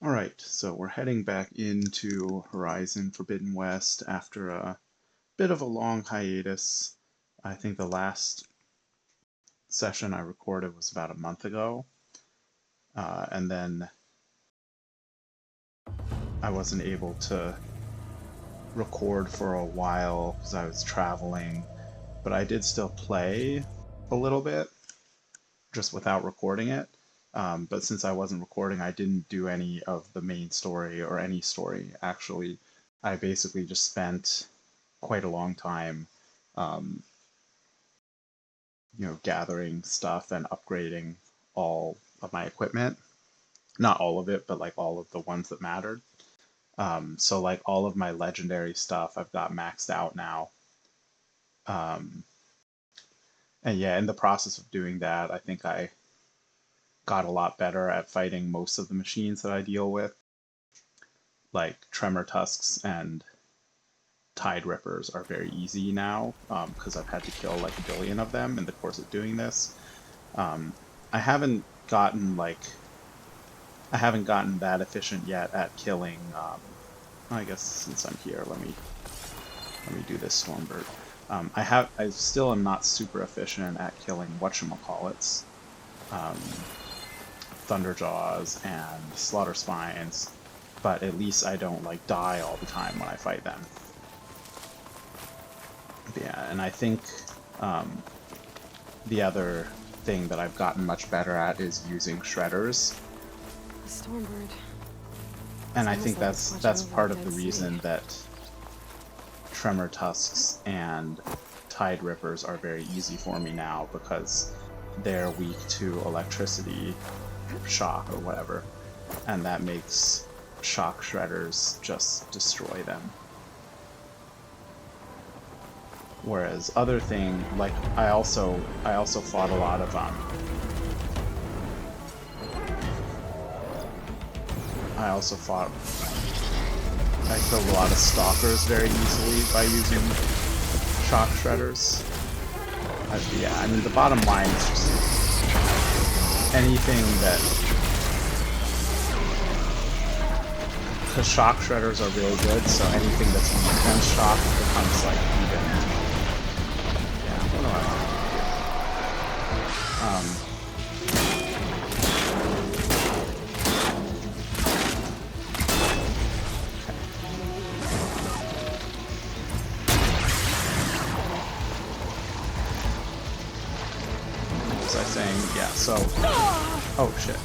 Alright, so we're heading back into Horizon Forbidden West after a bit of a long hiatus. I think the last session I recorded was about a month ago, and then I wasn't able to record for a while because I was traveling, but I did still play a little bit, just without recording it. But since I wasn't recording, I didn't do any of the main story or any story, actually. I basically just spent quite a long time, um, gathering stuff and upgrading all of my equipment. Not all of it, but like all of the ones that mattered. So like all of my legendary stuff I've got maxed out now. Um, and yeah, in the process of doing that, I think I got a lot better at fighting most of the machines that I deal with, like Tremor Tusks and Tide Rippers are very easy now, because I've had to kill like a billion of them in the course of doing this. Um, I haven't gotten that efficient yet at killing. I guess since I'm here, let me do this Swarmbird. I still am not super efficient at killing whatchamacallits, um, Thunderjaws and Slaughter Spines, but at least I don't like die all the time when I fight them. Yeah, and I think um, the other thing that I've gotten much better at is using shredders. A Stormbird. And I think that's part of the reason that Tremor Tusks and Tide Rippers are very easy for me now, because they're weak to electricity, shock, or whatever, and that makes shock shredders just destroy them. Whereas other thing, like I also fought a lot of I killed a lot of stalkers very easily by using shock shredders. Yeah, I mean the bottom line is just anything that, because shock shredders are really good, so anything that's weak on shock becomes like even. Yeah, what do I want to do here? Was I saying? Yeah, so. Oh shit.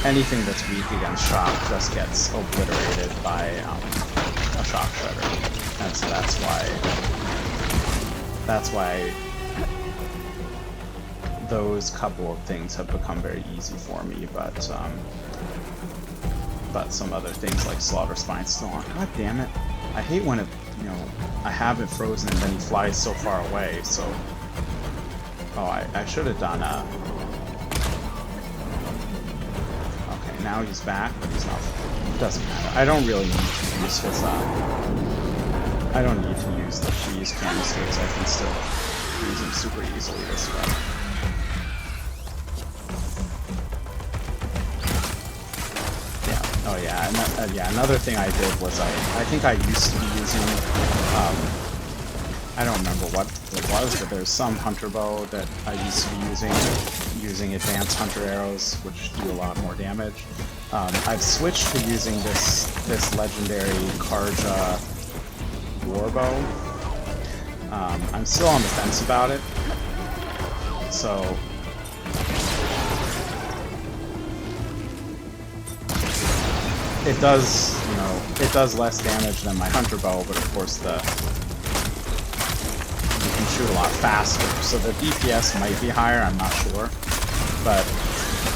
Anything that's weak against shock just gets obliterated by a shock shredder, and so that's why those couple of things have become very easy for me. But some other things like Slaughter Spine still aren't. God damn it! I hate when I have it frozen and then he flies so far away. So I should have done a. Now he's back, but he's not. It doesn't matter. I don't really need to use his. I don't need to use the freeze canisters. I can still use him super easily this way. Yeah. Oh yeah. And yeah. Another thing I did was I think I used to be using. I don't remember what it was, but there's some hunter bow that I used to be using advanced hunter arrows, which do a lot more damage. I've switched to using this legendary Karja warbow. I'm still on the fence about it, so it does less damage than my hunter bow, but of course you can shoot a lot faster, so the DPS might be higher, I'm not sure, but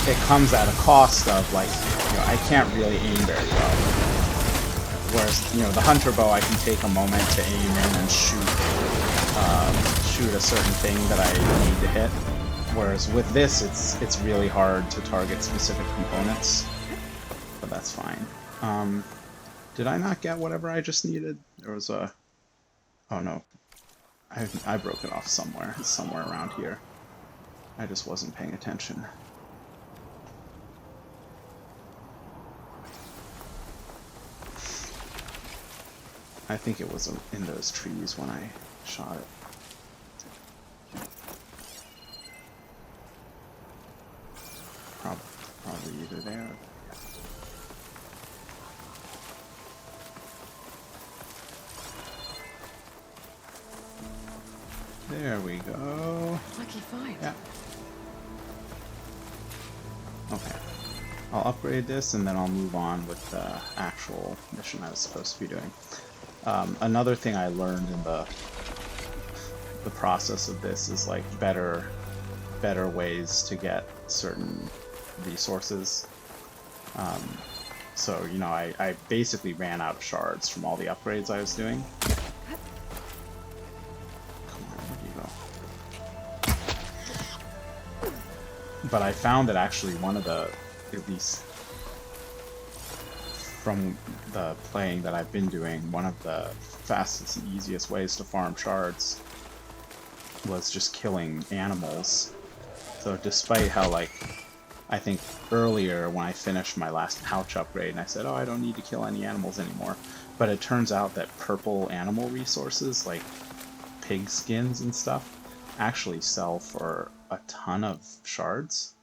it comes at a cost of, like, I can't really aim very well. Whereas, the hunter bow, I can take a moment to aim in and shoot a certain thing that I need to hit. Whereas with this, it's really hard to target specific components, but that's fine. Did I not get whatever I just needed? There was a... Oh no. I broke it off somewhere. It's somewhere around here. I just wasn't paying attention. I think it was in those trees when I shot it. Probably either there. There we go. Lucky find. Yeah. Okay. I'll upgrade this and then I'll move on with the actual mission I was supposed to be doing. Another thing I learned in the process of this is like better ways to get certain resources. So, you know, I basically ran out of shards from all the upgrades I was doing. Come on, where do you go? But I found that actually one of the, at least from the playing that I've been doing, one of the fastest and easiest ways to farm shards was just killing animals. So despite how, like, I think earlier when I finished my last pouch upgrade and I said, oh, I don't need to kill any animals anymore, but it turns out that purple animal resources, like pig skins and stuff, actually sell for a ton of shards.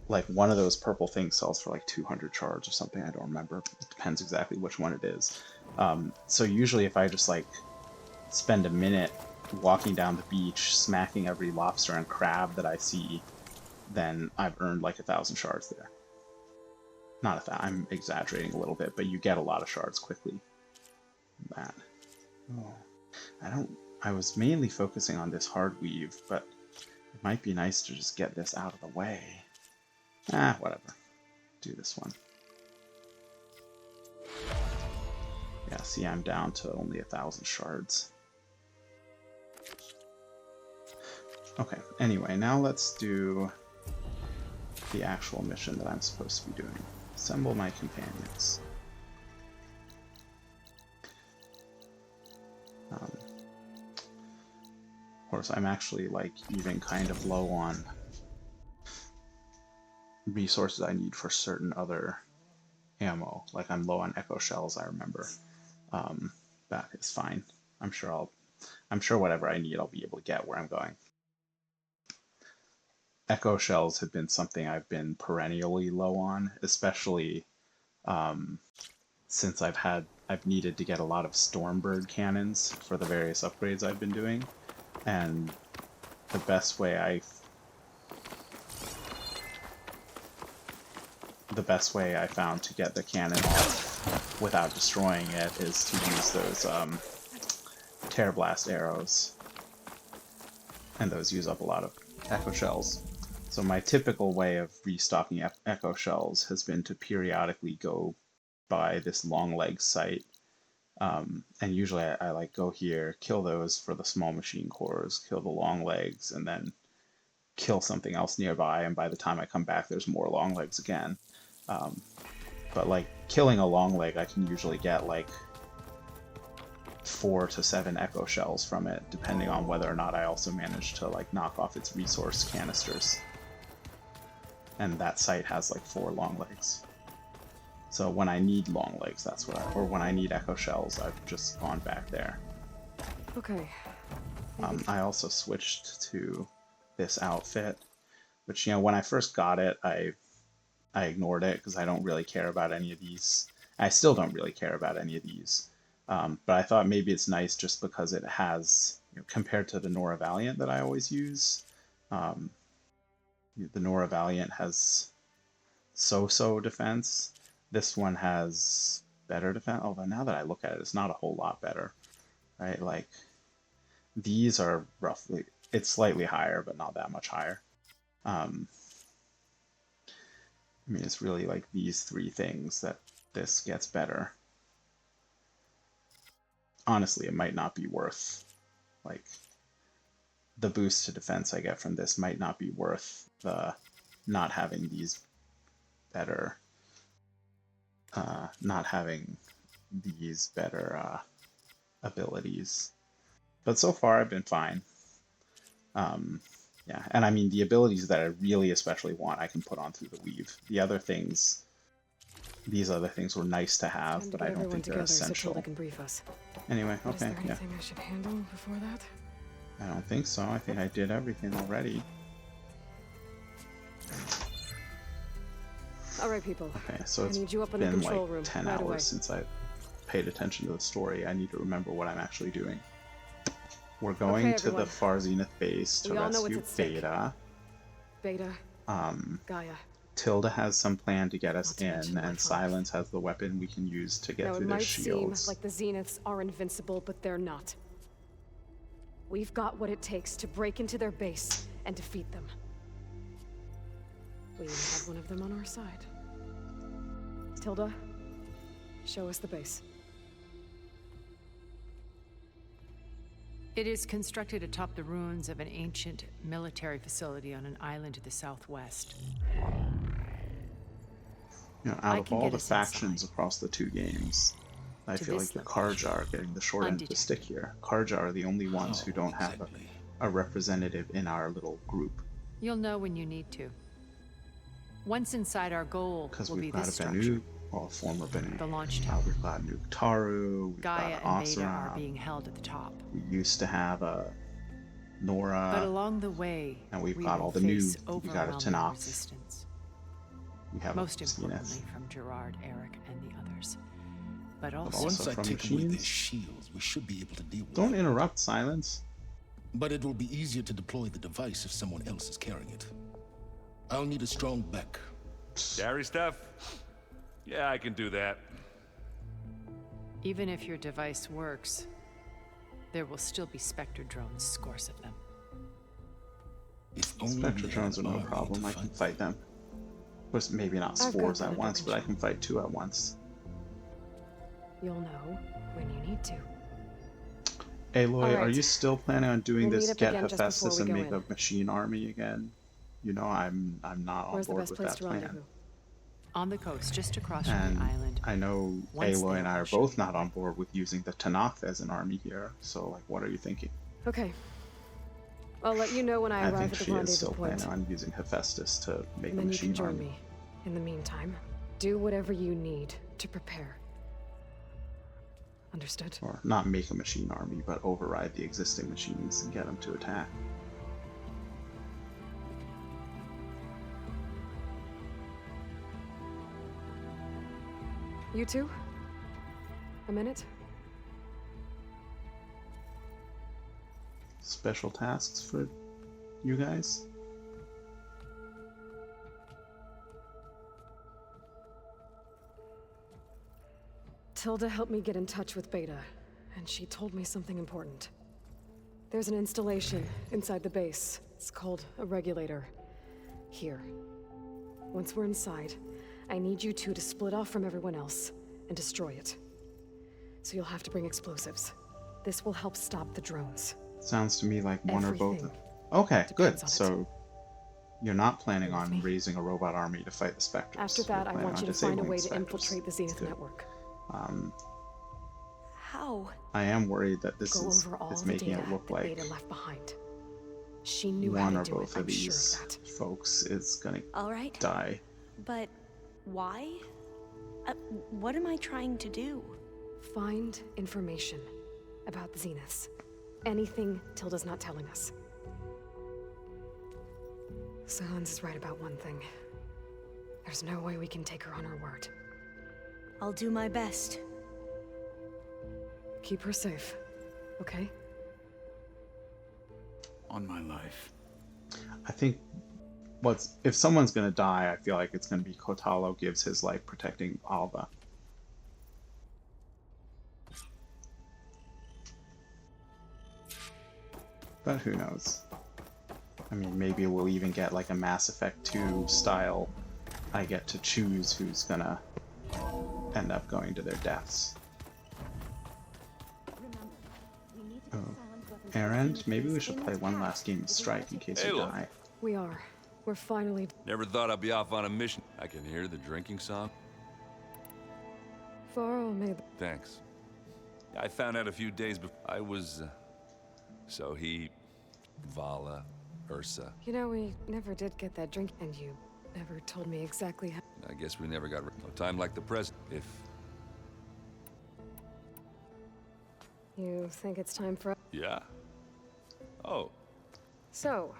Like one of those purple things sells for like 200 shards or something, I don't remember. It depends exactly which one it is. So usually if I just like spend a minute walking down the beach, smacking every lobster and crab that I see, then I've earned like 1,000 shards there. Not 1,000, I'm exaggerating a little bit, but you get a lot of shards quickly. That. Oh, I was mainly focusing on this hard weave, but it might be nice to just get this out of the way. Ah, whatever. Do this one. Yeah, see, I'm down to only 1,000 shards. Okay, anyway, now let's do the actual mission that I'm supposed to be doing. Assemble my companions. Of course, I'm actually, like, even kind of low on resources I need for certain other ammo. Like, I'm low on echo shells, I remember. That is fine. I'm sure whatever I need I'll be able to get where I'm going. Echo shells have been something I've been perennially low on, especially since I've needed to get a lot of Stormbird cannons for the various upgrades I've been doing, and the best way I found to get the cannon off without destroying it is to use those Tear Blast arrows, and those use up a lot of echo shells. So my typical way of restocking echo shells has been to periodically go by this long leg site, and usually I like go here, kill those for the small machine cores, kill the long legs, and then kill something else nearby, and by the time I come back there's more long legs again. But like killing a long leg, I can usually get like 4 to 7 echo shells from it, depending on whether or not I also manage to like knock off its resource canisters. And that site has like 4 long legs. So when I need long legs, that's what or when I need echo shells, I've just gone back there. Okay. I also switched to this outfit, which, you know, when I first got it, I ignored it because I don't really care about any of these. I still don't really care about any of these. But I thought maybe it's nice just because it has, you know, compared to the Nora Valiant that I always use, the Nora Valiant has so-so defense. This one has better defense, although now that I look at it, it's not a whole lot better, right? Like, these are roughly, it's slightly higher, but not that much higher. I mean, it's really like these 3 things that this gets better. Honestly, it might not be worth, like, the boost to defense I get from this might not be worth the not having these better, abilities. But so far I've been fine. Yeah, and I mean, the abilities that I really especially want I can put on through the weave. The other things these other things were nice to have, Time to but get I don't everyone think they're together so essential. Tilda can brief us. Anyway, Is okay, there yeah. anything I should handle before that? I don't think so. I think I did everything already. All right, people. Okay, so I need you up in the been control like room 10 right hours away. since I paid attention to the story. I need to remember what I'm actually doing. We're going to the everyone. Far Zenith base to We all know what's rescue at stake. Beta. Beta, Gaia. Tilda has some plan to get us Not to in, mention my and father. Silence has the weapon we can use to get Now, it through their might seem shields. like the Zeniths are invincible, but they're not. We've got what it takes to break into their base and defeat them. We even have one of them on our side. Tilda, show us the base. It is constructed atop the ruins of an ancient military facility on an island to the southwest. You know, out I of can all get the us factions inside. across the two games, I To feel this like the location. Karja are getting the short end of the stick here. Karja are the only ones who How don't have exactly? a representative in our little group. You'll know when you need to. Once inside, our goal Because will be we've got this a structure. Banu, well, former Banu. The launch tower. We've got Nuke Taru, we've Gaia got and Beta are Oseram. being held at the top. We used to have a Nora. But along the way, and we've we got will all the new- face we got a overwhelming Tanakh. resistance. We have Most a importantly, Zenith. from Gerard, Eric, and the others. But also, also Once I from take away their machines? shields, we should be able to deal with Don't them. interrupt, Silence. But it will be easier to deploy the device if someone else is carrying it. I'll need a strong back. Scary stuff? Yeah, I can do that. even if your device works, there will still be Spectre drones, scores of them. If only Spectre we drones are had no army problem. to I can fight them. Of course, maybe not I've got spores that at under once, but I control. can fight two at once. You'll know when you need to. Aloy, are Alright. you still planning on doing We'll this meet up get again just Hephaestus before and we make go a machine army again? You know I'm not on Where's the board best with place that to plan. rendezvous? On the coast, just across from And the island. I know Once Aloy they and I are all show both you. not on board with using the Tanakh as an army here. So, like, what are you thinking? Okay. I'll let you know when I I arrive think at the she is rendezvous still point. planning on using Hephaestus to make And a then you can machine join army. me. In the meantime, do whatever you need to prepare. Understood? Or not make a machine army, but override the existing machines and get them to attack. You two? A minute? Special tasks for you guys? Tilda helped me get in touch with Beta, and she told me something important. There's an installation inside the base. It's called a regulator. Here. Once we're inside, I need you two to split off from everyone else and destroy it. So you'll have to bring explosives. This will help stop the drones. Sounds to me like one or both. Everything Okay, good. depends on it. So you're not planning You with on me? raising a robot army to fight the Spectres. After You're that, I planning want on you to find a disabling way the to Spectres. infiltrate the Zenith Good. network. How? I am worried that this Go is over all it's the making data it look that like Beta left behind. She knew how one to or do both it, of I'm sure these of that. folks is gonna All right. die. But why? What am I trying to do? Find information about the Zeniths. Anything Tilda's not telling us. Silence is right about one thing. There's no way we can take her on her word. I'll do my best. Keep her safe, okay? On my life. I think if someone's gonna die, I feel like it's gonna be Kotalo gives his life protecting Alva. But who knows? I mean, maybe we'll even get like a Mass Effect 2 style. I get to choose who's gonna end up going to their deaths. Oh, Erend, maybe we should play one last game of Strike in case Hey, we look. die. We are. We're finally... Never thought I'd be off on a mission. I can hear the drinking song. Faro made... Thanks. I found out a few days before. I was. So he. Vala. Ursa. You know, we never did get that drink, and you Never told me exactly how. I guess we never got no time like the present. If You think it's time for. yeah. Oh, So,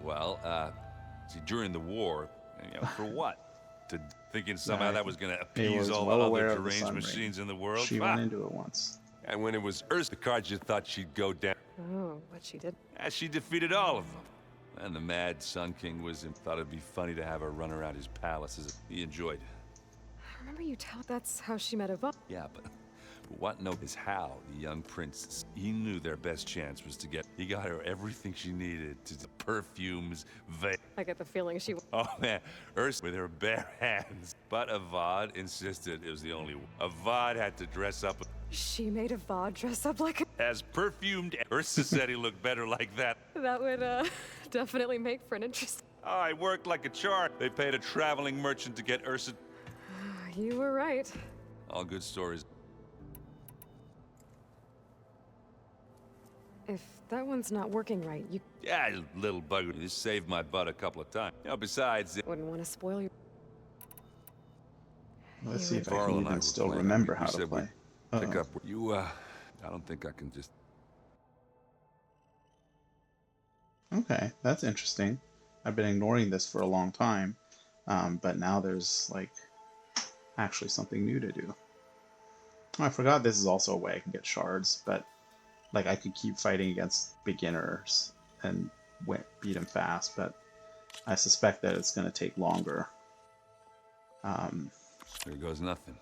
well, see, during the war, for what? To thinking somehow that was gonna He appease was all well the aware other of the deranged sun machines ring. in the world? She went into it once. And when it was Earth, the cards you thought she'd go down. oh, what she did. She defeated all of them. And the mad Sun King thought it'd be funny to have her run around his palaces. He enjoyed it. I remember you tell. That's how she met Yvonne. Yeah, but what no is how the young prince, he knew their best chance was to get, he got her everything she needed, to perfumes, I get the feeling she. oh man, Ursula with her bare hands. But Avad insisted it was the only one. Avad had to dress up She made Yvonne dress up like a. as perfumed. Ursa said he looked better like that. That would, definitely make for an interesting. Oh, I worked like a chart. They paid a traveling merchant to get Ursa. You were right. All good stories. If that one's not working right, you Yeah, you little bugger. This saved my butt a couple of times. Besides, wouldn't want to spoil your. Let's see if I Varl can and I even were still playing. remember We how to said play. we'd pick up you. I don't think I can just. Okay, that's interesting. I've been ignoring this for a long time, but now there's like actually something new to do. Oh, I forgot this is also a way I can get shards, but like I could keep fighting against beginners and beat them fast, but I suspect that it's going to take longer. There goes nothing.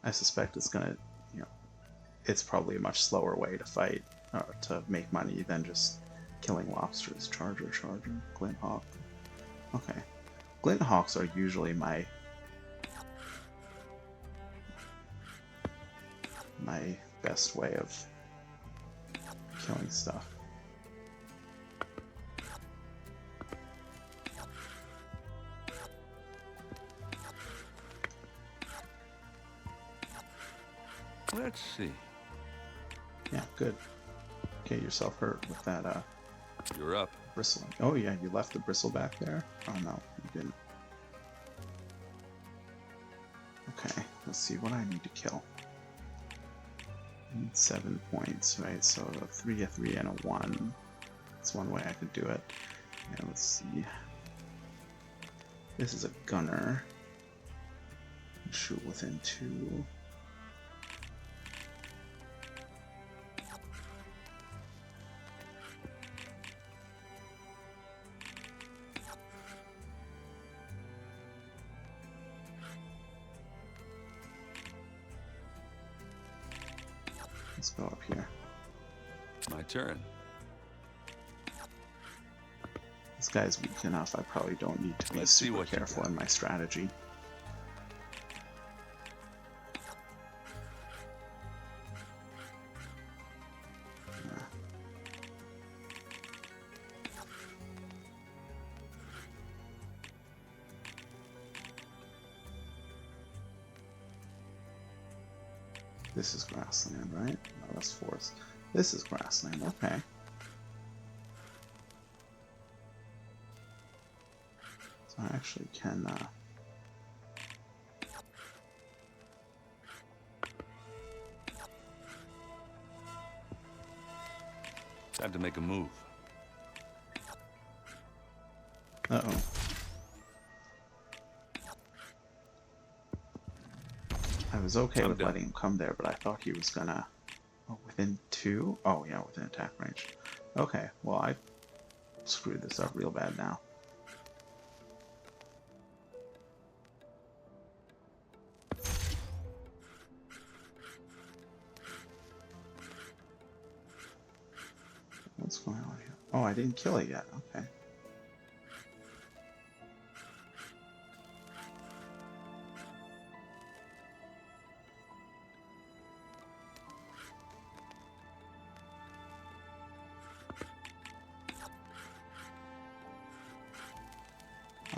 I suspect it's going to, it's probably a much slower way to fight or to make money than just killing lobsters. Charger, Glint Hawk. Okay. Glint Hawks are usually my best way of killing stuff. Let's see. Yeah, good. Get yourself hurt with that You're up. bristling. Oh yeah, you left the bristle back there? Oh no, you didn't. Okay, let's see what I need to kill. I need 7 points, right? So a 3, a 3, and a 1. That's one way I could do it. Yeah, let's see. This is a gunner. Shoot within 2. Let's go up here. My turn. This guy's weak enough, I probably don't need to be Let's see super what you careful got. in my strategy. This is grassland, right? No, that's forest. This is grassland, okay. So I actually can, Time to make a move. uh-oh. I was okay I'm with done. letting him come there, but I thought he was gonna... Oh, within 2? Oh, yeah, within attack range. Okay, well, I screwed this up real bad now. What's going on here? Oh, I didn't kill it yet. Okay.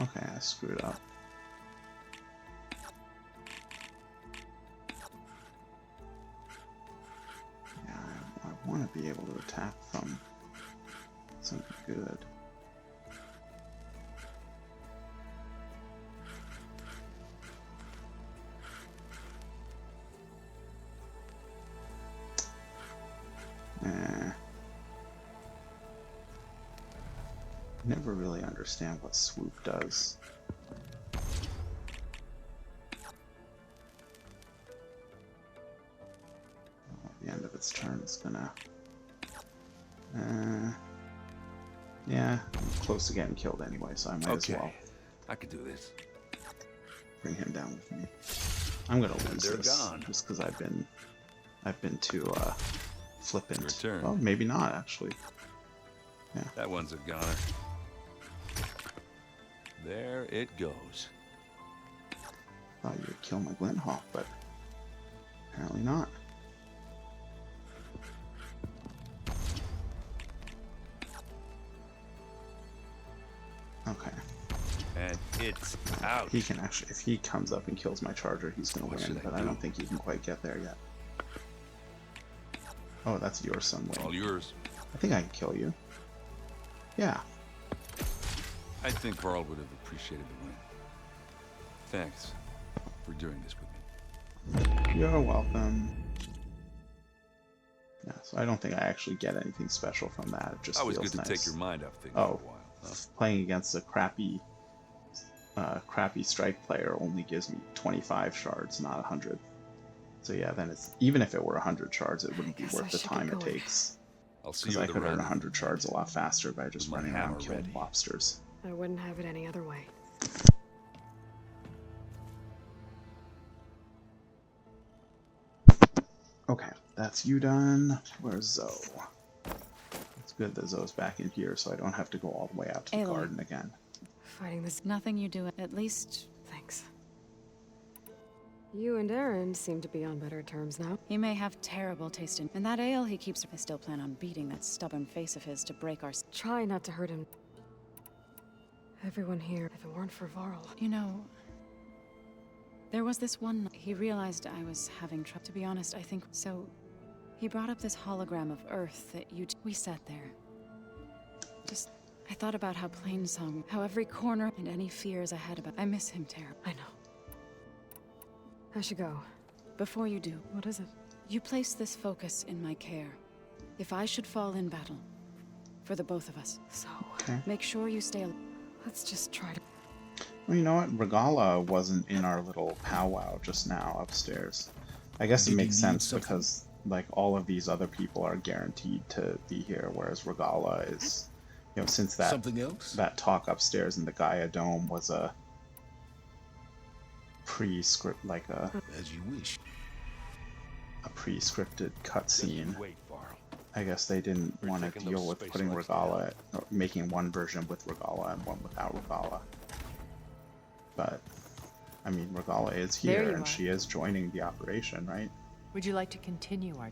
Okay, I screwed up. Yeah, I want to be able to attack from something good. Never really understand what swoop does. At the end of its turn, it's gonna. Yeah, I'm close to getting killed anyway, so I might as well I could do this. bring him down with me. I'm gonna lose they're this gone. just because I've been too flippant. Your turn. Well, maybe not actually. That one's a goner. There it goes. Thought you would kill my Glenhawk, but apparently not. Okay. And it's out. He can actually, if he comes up and kills my charger, he's gonna What win, should I but I do? don't think he can quite get there yet. Oh, that's your son, All Wayne. yours. I think I can kill you. Yeah. I think Varl would have appreciated the win. Thanks for doing this with me. You're welcome. Yeah, so I don't think I actually get anything special from that. It just Always feels good to nice. take your mind off things Oh, for a while. Huh? playing against a crappy strike player only gives me 25 shards, not 100. So yeah, then it's even if it were 100 shards, it wouldn't be guess I worth the should be time it going. takes. I'll see Because you I at the could earn rendezvous. 100 shards a lot faster by just With my running hammer around killing ready. lobsters. I wouldn't have it any other way. Okay, that's you done. Where's Zoe? It's good that Zoe's back in here, so I don't have to go all the way out to the Aloy. garden again. Fighting this. Nothing you do, at least Thanks. You and Aaron seem to be on better terms now. he may have terrible taste in. And that ale he keeps, I still plan on beating that stubborn face of his to break our. Try not to hurt him. Everyone here, if it weren't for Varl. You know, there was this one. He realized I was having trouble. To be honest, I think so. He brought up this hologram of Earth that we sat there. Just, I thought about how Plainsong, how every corner and any fears I had about. I miss him terribly. I know. I should go. Before you do, What is it? you place this focus in my care. If I should fall in battle, for the both of us, So, make sure you stay. let's just try to. Well, you know what? Regala wasn't in our little powwow just now upstairs. I guess it Did makes you need sense something? because like all of these other people are guaranteed to be here, whereas Regala is, you know, since that Something else? that talk upstairs in the Gaia Dome was a pre-script, like As you wish. a pre-scripted cutscene. Wait, Varl. I guess they didn't We're want to taking deal those with space putting lights Regala, or making one version with Regala and one without Regala. But I mean, Regala is There here you and are. she is joining the operation, right? Would you like to continue our...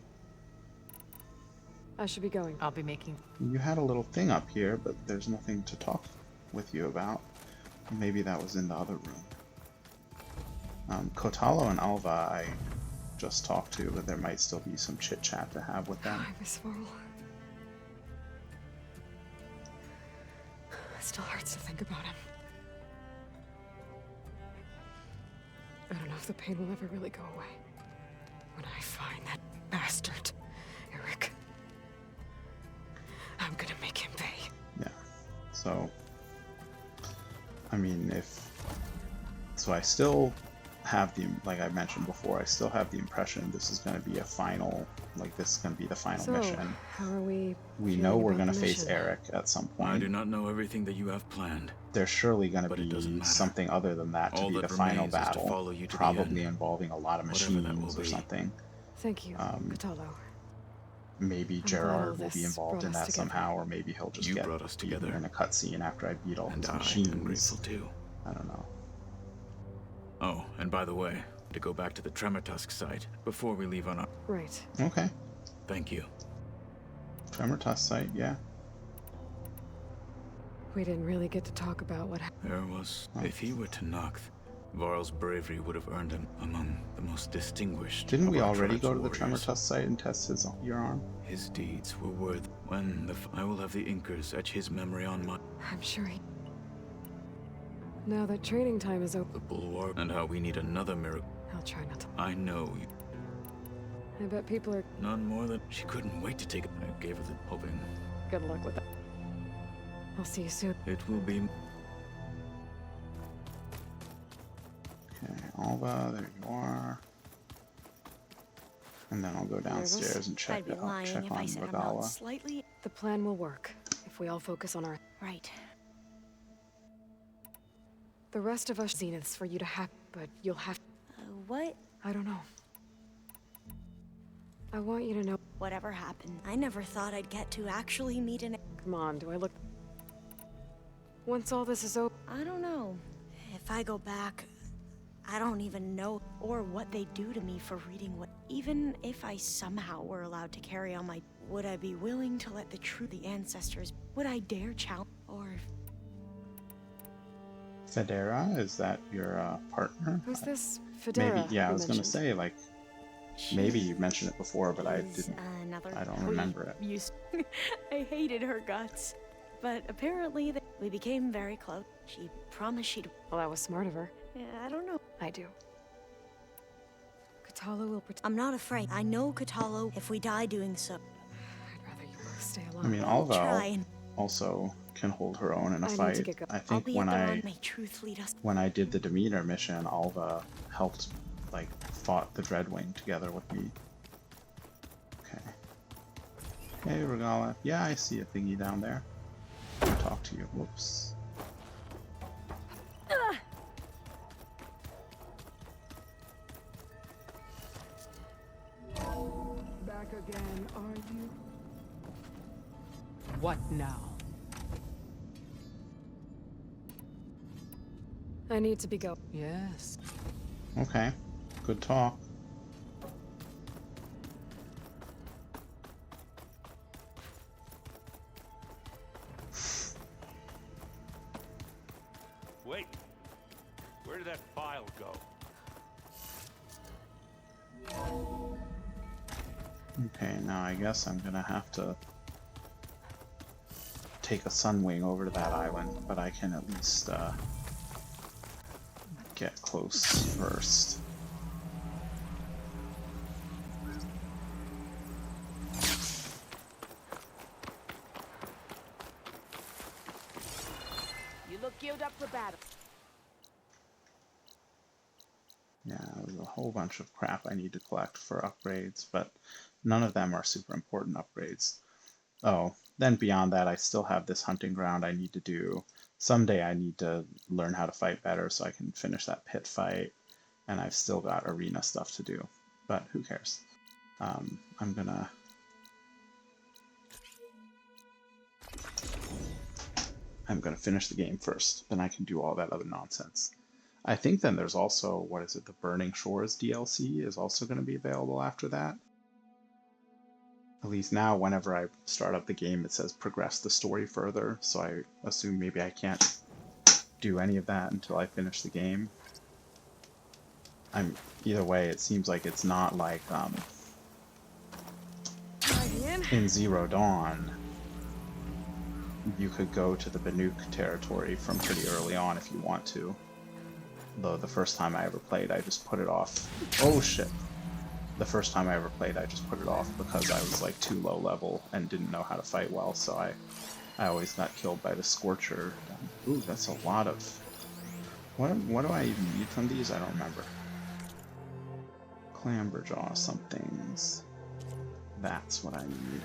I should be going. I'll be making... You had a little thing up here, but there's nothing to talk with you about. Maybe that was in the other room. Kotalo and Alva I just talked to, but there might still be some chit chat to have with them. I miss Varl. It still hurts to think about him. I don't know if the pain will ever really go away. When I find that bastard, Eric, I'm gonna make him pay. Yeah. So, I mean, so I still have the, like I mentioned before, I still have the impression this is going to be a final, like this is going to be the final So, mission. how are we? We feeling know we're about going to the face mission? Eric at some I do point. not know everything that you have planned. There's surely going to But it doesn't be matter. something other than that to All be that the final remains is to battle, follow you to the probably end. involving a lot of Whatever that machines will or be. something. Thank you, Kotalo. Maybe glad Gerard all will be this involved brought in us that together. somehow, or maybe he'll just You get brought us beaten together. in a cutscene after I beat all And his I machines. am grateful too. I don't know. Oh, and by the way, to go back to the Tremortusk site before we leave on our... Right. Okay. Thank you. Tremor Tusk site, yeah. We didn't really get to talk about what happened. There was... If he were to Noct, Varl's bravery would have earned him among the most distinguished. Didn't of we our already tribe's go to the Tremor warriors. Tusk site and test your arm? His deeds were worth... When I will have the Inkers etch his memory on my... I'm sure he. Now that training time is over, The Bulwark, and how we need another miracle. I'll try not to. I know you... I bet people are. None more than... She couldn't wait to take it. I gave her the hoping. Good luck with that. I'll see you soon. It will be. Okay, Alva, there you are. And then I'll go downstairs and check I'd be lying check if on I said I'm not Regala. slightly... The plan will work if we all focus on our... Right. The rest of us zeniths for you to have, but you'll have... What? I don't know. I want you to know... Whatever happened, I never thought I'd get to actually meet an... Come on, do I look... Once all this is over... I don't know. If I go back, I don't even know or what they do to me for reading what... Even if I somehow were allowed to carry on my... Would I be willing to let the truth, the ancestors... Would I dare challenge... Or... Federa, is that your partner? Who's this Federa? Maybe, yeah, I you was gonna mentioned? say, like, maybe you mentioned it before, but I didn't. I don't remember it. I hated her guts. But apparently we became very close. She promised she'd... Well, that was smart of her. Yeah, I don't know. I do. Katalo will protect... I'm not afraid. I know Katalo if we die doing so. I'd rather you both stay alive. I mean, I'll Alva try and... also can hold her own in a I need fight. to get going. I I'll think be when at the I run. May truth lead us. when I did the Demeter mission, Alva helped, like, fought the Dreadwing together with me. Okay. Hey, Regala. Yeah, I see a thingy down there. I'll talk to you. Whoops. Back again, are you? What now? I need to be go. Yes. Okay. Good talk. Wait. Where did that file go? Okay, now I guess I'm gonna have to take a Sunwing over to that island, but I can at least get close first. You look geared up for battle. Yeah, there's a whole bunch of crap I need to collect for upgrades, but none of them are super important upgrades. Oh, then beyond that, I still have this hunting ground I need to do. Someday I need to learn how to fight better so I can finish that pit fight, and I've still got arena stuff to do, but who cares? I'm gonna... finish the game first, then I can do all that other nonsense. I think then there's also, what is it, the Burning Shores DLC is also going to be available after that. At least now, whenever I start up the game, it says progress the story further, so I assume maybe I can't do any of that until I finish the game. Either way, it seems like it's not like in Zero Dawn. You could go to the Banuk territory from pretty early on if you want to. Though the first time I ever played, I just put it off. Oh shit. The first time I ever played, I just put it off because I was like too low level and didn't know how to fight well, so I always got killed by the Scorcher. Ooh, that's a lot of... What do I even need from these? I don't remember. Clamberjaw somethings. That's what I need.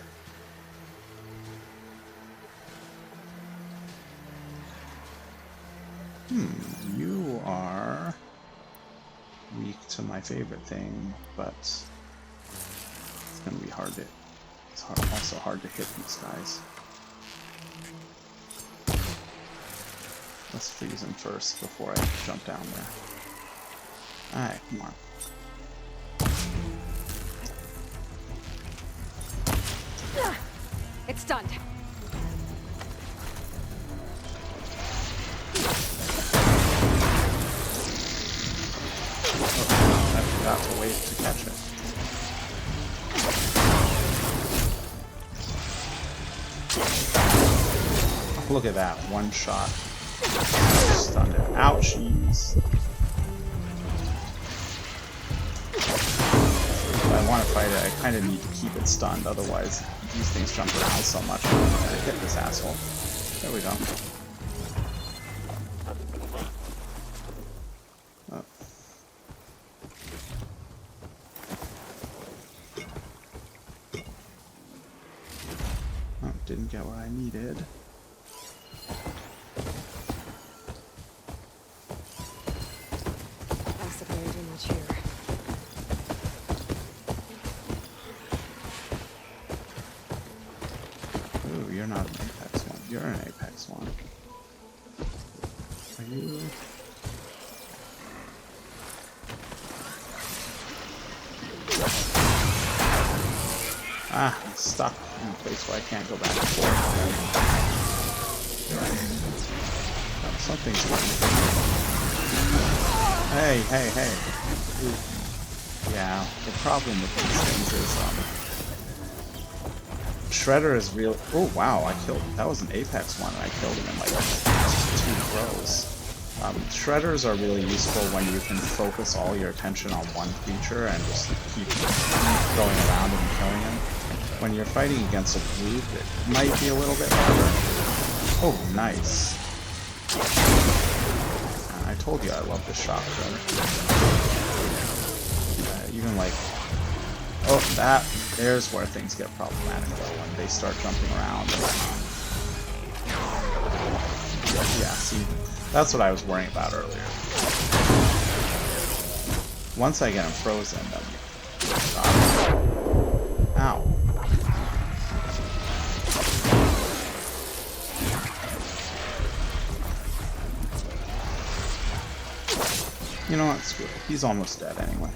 You are weak to my favorite thing, but it's gonna be hard to... It's also hard to hit these guys. Let's freeze him first before I jump down there. Alright, come on. It's done. I forgot to wait to catch it. Oh, look at that, one shot. Stunned it. Ouchies. If I want to fight it, I kind of need to keep it stunned, otherwise these things jump around so much. I'm gonna hit this asshole. There we go. Oh. Oh, didn't get what I needed. Acid won't do much here. Ooh, you're not an Apex one. You're an Apex one. Are you? Ah, I'm stuck in a place where I can't go back and forth. Oh, something's working. Hey, hey, hey. Ooh. Yeah, the problem with these things is, Shredder is real. Oh wow, I killed. That was an Apex one, and I killed him in like 2 throws. Shredders are really useful when you can focus all your attention on one creature and just keep going around and killing him. When you're fighting against a group, it might be a little bit harder. Oh, nice. I told you I love this shotgun. Even like, oh, there's where things get problematic though, when they start jumping around and whatnot. Yeah, see, that's what I was worrying about earlier. Once I get him frozen, then ow. You know what, screw it. He's almost dead anyway.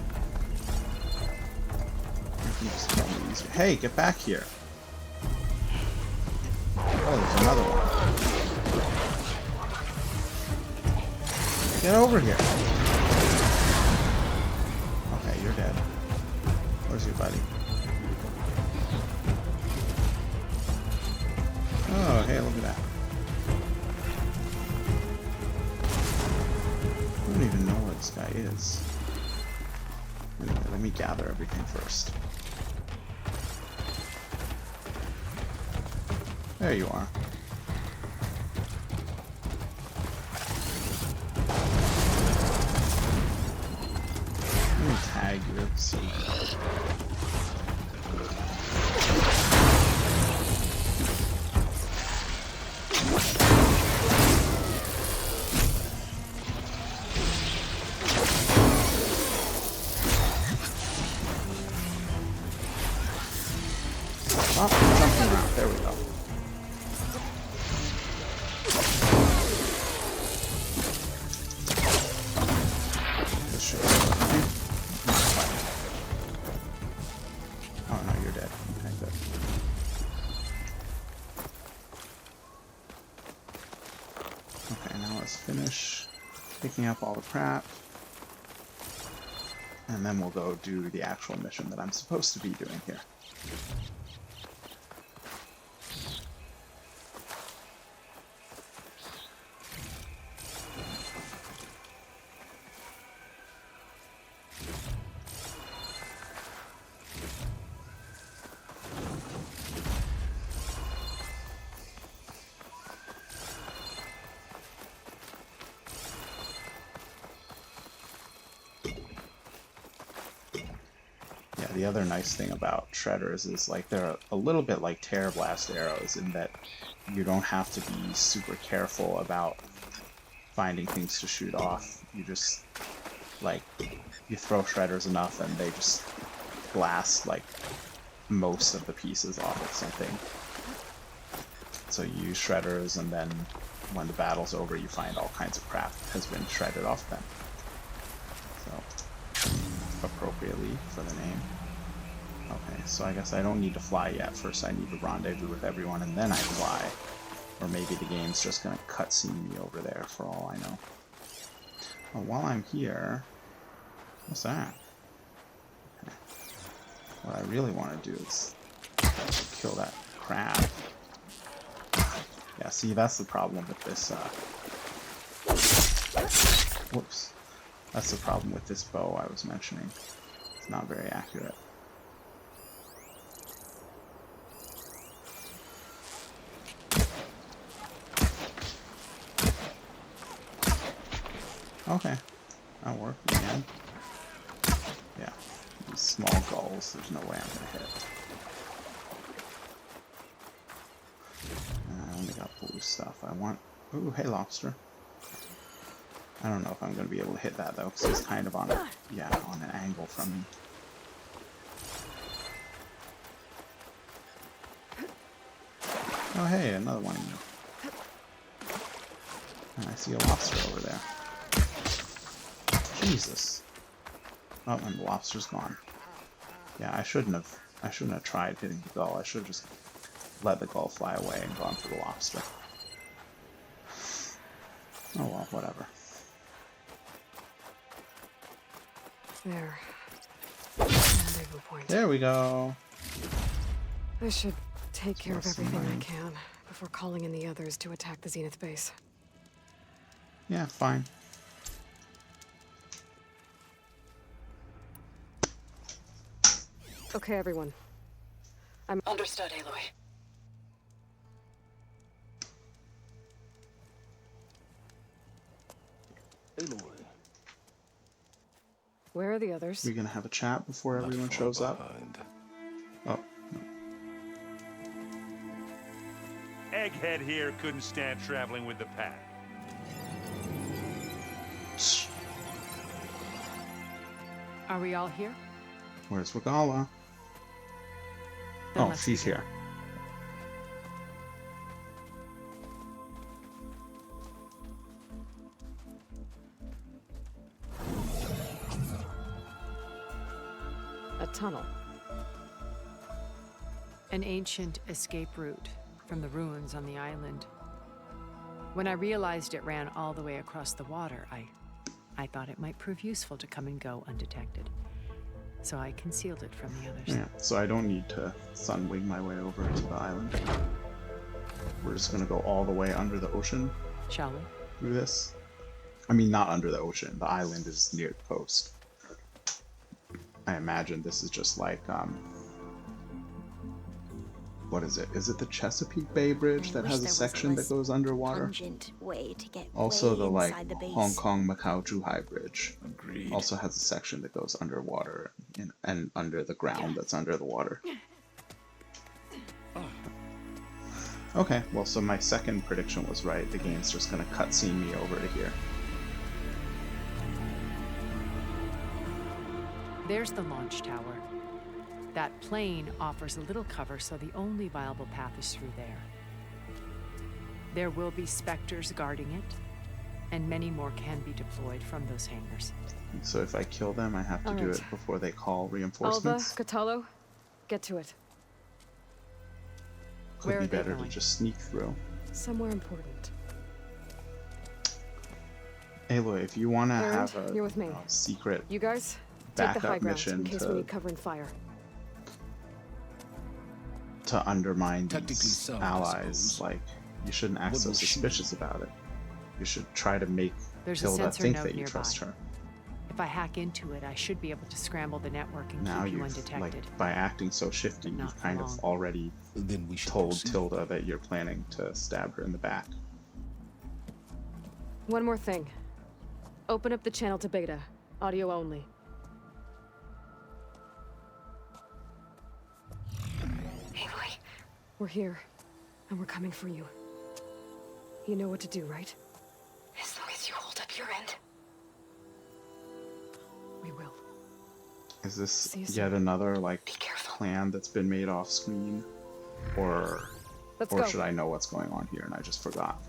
Hey, get back here. Oh, there's another one. Get over here. Okay, you're dead. Where's your buddy? Oh, hey, look at that. I don't even know where this guy is. Anyway, let me gather everything first. There you are. Let me tag you. So jumping around. There we go. Finish picking up all the crap, and then we'll go do the actual mission that I'm supposed to be doing here. The other nice thing about shredders is like they're a little bit like tear blast arrows in that you don't have to be super careful about finding things to shoot off. You just like you throw shredders enough and they just blast like most of the pieces off of something. So you use shredders, and then when the battle's over you find all kinds of crap has been shredded off them. So appropriately for the name. Okay, so I guess I don't need to fly yet. First I need to rendezvous with everyone and then I fly. Or maybe the game's just gonna cutscene me over there for all I know. Well, while I'm here... What's that? Okay. What I really want to do is kill that crab. Yeah, see, that's the problem with this, whoops. That's the problem with this bow I was mentioning. It's not very accurate. Okay. That'll work again. Yeah. These small gulls, there's no way I'm gonna hit. I only got blue stuff. I want... Ooh, hey lobster. I don't know if I'm gonna be able to hit that though, because it's kind of on a... Yeah, on an angle from me. Oh hey, another one. And I see a lobster over there. Jesus. Oh, and the lobster's gone. Yeah, I shouldn't have tried hitting the gull. I should have just let the gull fly away and gone for the lobster. Oh well, whatever. There. Rendezvous point. There we go. I should take care of Plus everything I nine. can before calling in the others to attack the Zenith base. Yeah, fine. Okay, everyone. I'm Understood, Aloy. Aloy, Where are the others? We're gonna have a chat before not everyone far shows up. behind. Oh, Egghead here couldn't stand traveling with the pack. Are we all here? where's Wagala? Then Oh, let's she's begin. here. A tunnel. An ancient escape route from the ruins on the island. When I realized it ran all the way across the water, I thought it might prove useful to come and go undetected. So I concealed it from the others. Yeah, so I don't need to sunwing my way over to the island. We're just gonna go all the way under the ocean Shall we? through this. I mean, not under the ocean. The island is near the coast. I imagine this is just like, what is it? Is it the Chesapeake Bay Bridge I that wish has a there was section that less goes underwater? Pungent way to get Also, way the like inside the base. Hong Kong Macau Zhuhai Bridge Agreed. also has a section that goes underwater and under the ground that's under the water. Okay, well, so my second prediction was right. The game's just gonna cutscene me over to here. There's the launch tower. That plane offers a little cover, so the only viable path is through there. There will be specters guarding it, and many more can be deployed from those hangars. So if I kill them, I have to do Alright. it before they call Alva, reinforcements. Catalo, get to it. Could Where be are they better to going? just sneak through. Somewhere important. Aloy, if you want to Erend, have a you're with me. secret You guys, take the high backup ground mission in case we need cover and fire. to undermine Tactically these sound, I allies, suppose. like, you shouldn't act What so will shoot suspicious about it. You should try to make There's a Tilda sensor think node that you nearby. trust her. If I hack into it, I should be able to scramble the network and Now keep you you've, undetected. like, by acting so shifty, But not you've for kind of long. already Then we should told proceed. Tilda that you're planning to stab her in the back. One more thing. Open up the channel to Beta. Audio only. Aloy, We're here, and we're coming for you. You know what to do, right? as long as you hold up your end. We will. Is this See you yet soon. another, like, Be careful. plan that's been made off screen? Or Let's or go. should I know what's going on here and I just forgot?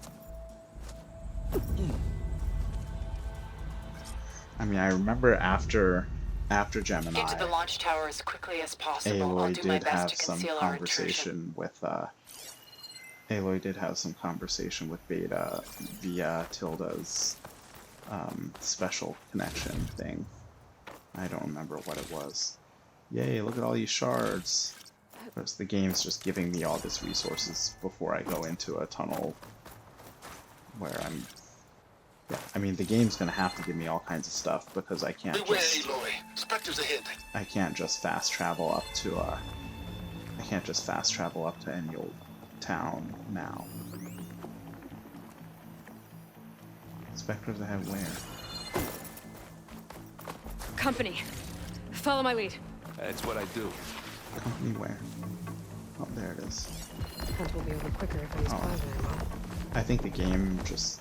I mean, I remember after Gemini, Get to the launch tower as quickly as possible. I'll Aloy do my did best have to some conceal our intrusion. conversation with Aloy did have some conversation with Beta via Tilda's special connection thing. I don't remember what it was. Yay, look at all these shards. Whereas the game's just giving me all these resources before I go into a tunnel where I'm... Yeah, I mean, the game's gonna have to give me all kinds of stuff because I can't Beware, just... Aloy. Spectres ahead. I can't just fast travel up to I can't just fast travel up to any old town now. Spectres ahead where? company. Follow my lead. That's what I do. Company where? Oh, there it is. Hunt will be over quicker if it is Oh. plasma ammo. I think the game just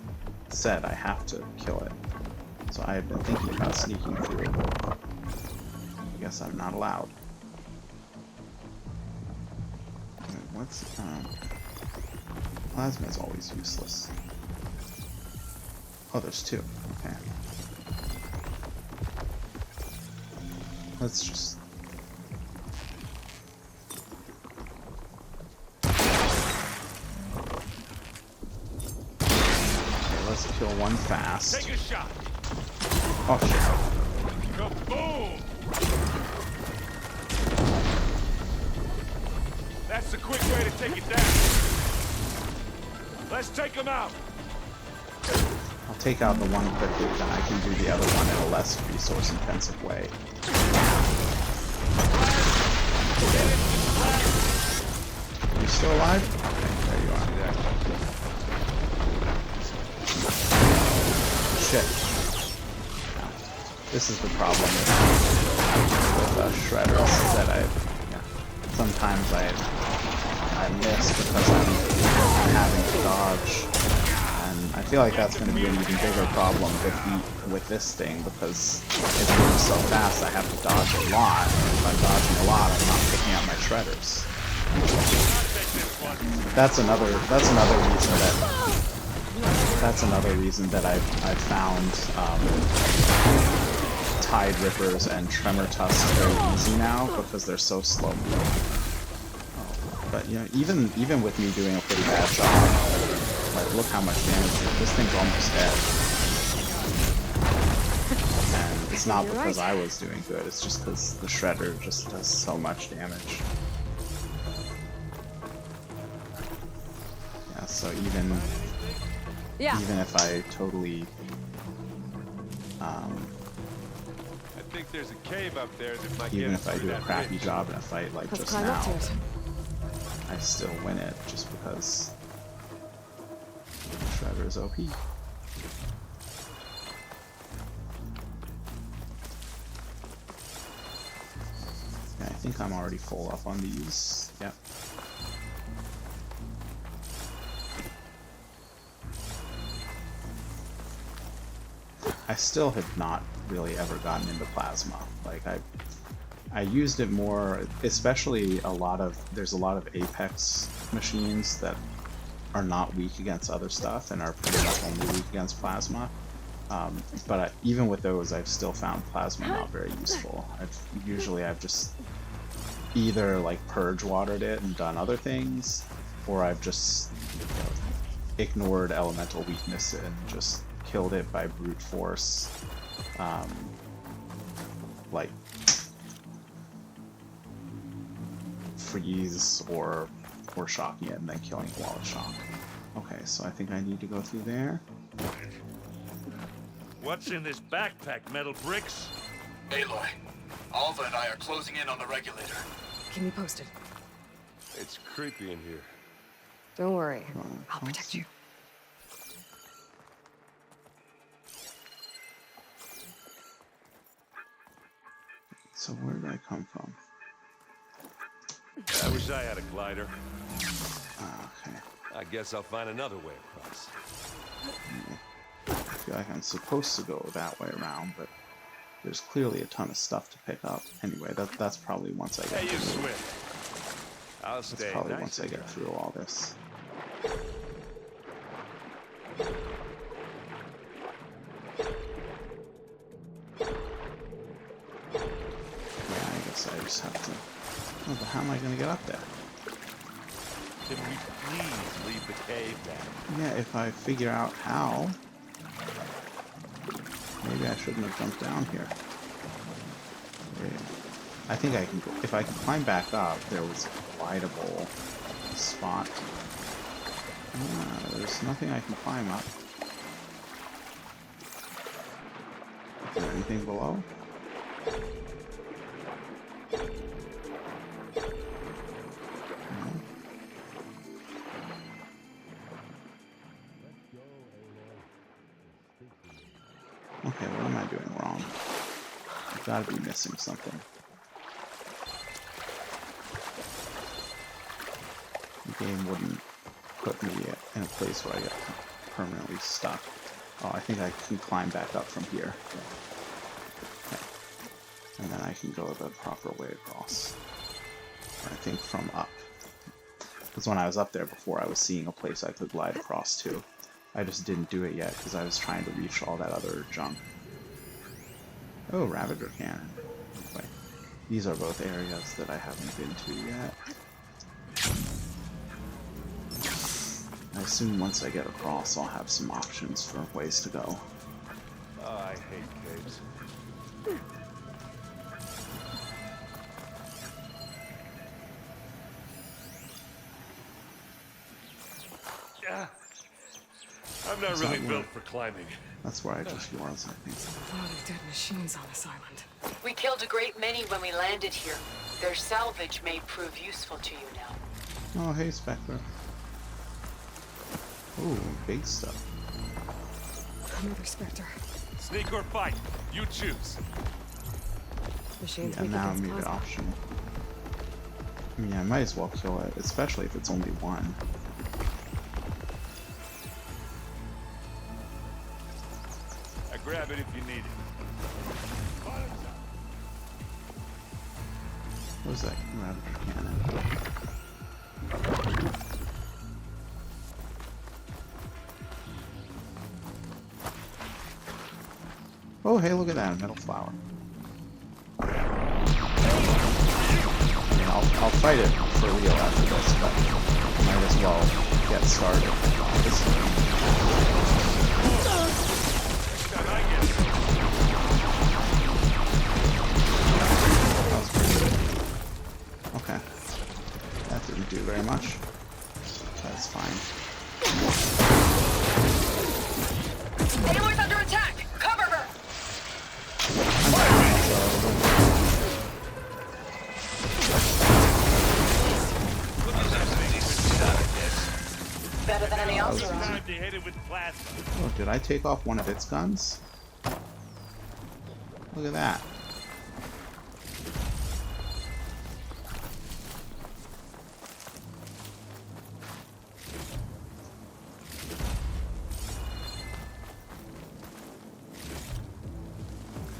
said I have to kill it. So I've been thinking about sneaking through. I guess I'm not allowed. Wait, what's plasma is always useless. Oh, there's two. Okay. Let's just... Okay, let's kill one fast. Take a shot. Oh shit. Kaboom! That's the quick way to take it down. Let's take him out. I'll take out the one quickly, then I can do the other one in a less resource-intensive way. You still alive? Okay, there you are. Shit. Yeah. This is the problem with shredders, that sometimes I miss because I'm having to dodge. And I feel like that's going to be an even bigger problem with this thing because it moves so fast I have to dodge a lot. If I'm dodging a lot, I'm not picking up my shredders. That's another reason that I've found Tide Rippers and Tremor Tusks very easy now because they're so slow moving. But you know, even with me doing a pretty bad job, like look how much damage this thing's almost dead. And it's not because I was doing good, it's just because the shredder just does so much damage. Yeah, so even if I totally I think there's a cave up there that might even get if I do a crappy job in a fight like just now, I still win it just because Shredder is OP. Yeah, I think I'm already full up on these. Yep. I still have not really ever gotten into plasma. Like I used it more, especially there's a lot of Apex machines that are not weak against other stuff and are pretty much only weak against plasma. But even with those, I've still found plasma not very useful. I've just either like purge watered it and done other things, or I've just ignored elemental weakness and just killed it by brute force. Like freeze or shocking it and then killing it while it's shocked. Okay, so I think I need to go through there. What's in this backpack, metal bricks? Aloy, Alva and I are closing in on the regulator. Keep me posted. It's creepy in here. Don't worry. I'll protect you. So where did I come from? I wish I had a glider. Okay. I guess I'll find another way across. I feel like I'm supposed to go that way around, but there's clearly a ton of stuff to pick up. Anyway, that's probably once I get Hey, you through. Swift. I'll That's stay probably nice once I and get dry. through all this. Yeah, I guess I just have to... Oh, but how am I going to get up there? Can we please leave the cave now? Yeah, if I figure out how... Maybe I shouldn't have jumped down here. Wait. I think I can go... If I can climb back up, there was a glidable spot. There's nothing I can climb up. Is there anything below? No. Okay, what am I doing wrong? Gotta be missing something. The game wouldn't put me in a place where I get permanently stuck. Oh, I think I can climb back up from here. Okay. And then I can go the proper way across. I think from up. Because when I was up there before, I was seeing a place I could glide across to. I just didn't do it yet because I was trying to reach all that other junk. Oh, Ravager Cannon. Anyway, these are both areas that I haven't been to yet. I assume once I get across, I'll have some options for ways to go. Oh, I hate caves. Yeah. I'm not really built for climbing. That's where I just was, I think. A lot of dead machines on this island. We killed a great many when we landed here. Their salvage may prove useful to you now. Oh, hey, Spectre. Ooh, big stuff. Another Spectre. Sneak or fight, you choose. Machines Yeah, weak now I against made it plasma. optional. I mean, I might as well kill it, especially if it's only one. I grab it if you need it. What was that Ravager Cannon? Oh, hey, look at that, a metal flower. I mean, I'll fight it for real after this, but might as well get started on this one. That was pretty good. Okay. That didn't do very much. That's fine. Aloy's under attack! Cover her! Better than any else around. Time to hit it with plasma. Oh, did I take off one of its guns? Look at that.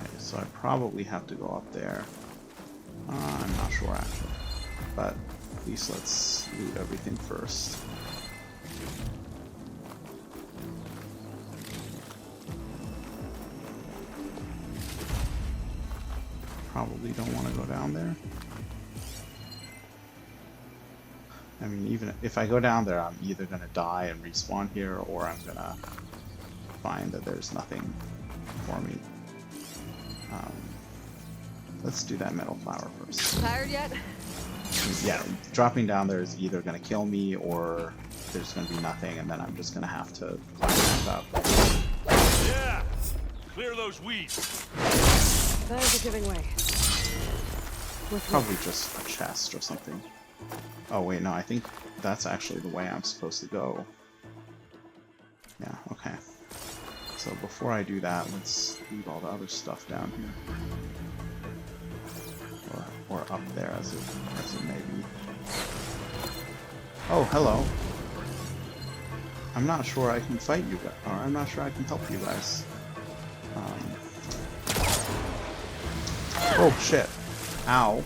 Okay, so I probably have to go up there. I'm not sure actually. But at least let's loot everything first. Probably don't want to go down there. I mean, even if I go down there, I'm either going to die and respawn here, or I'm going to find that there's nothing for me. Let's do that metal flower first. Tired yet? Yeah, dropping down there is either going to kill me, or there's going to be nothing, and then I'm just going to have to climb back up. Yeah! Clear those weeds. Those are giving way. Probably just a chest or something. Oh wait, no, I think that's actually the way I'm supposed to go. Yeah, okay. So before I do that, let's leave all the other stuff down here. Or up there, as it may be. Oh, hello. I'm not sure I can fight you guys, or I'm not sure I can help you guys. Oh shit. Ow.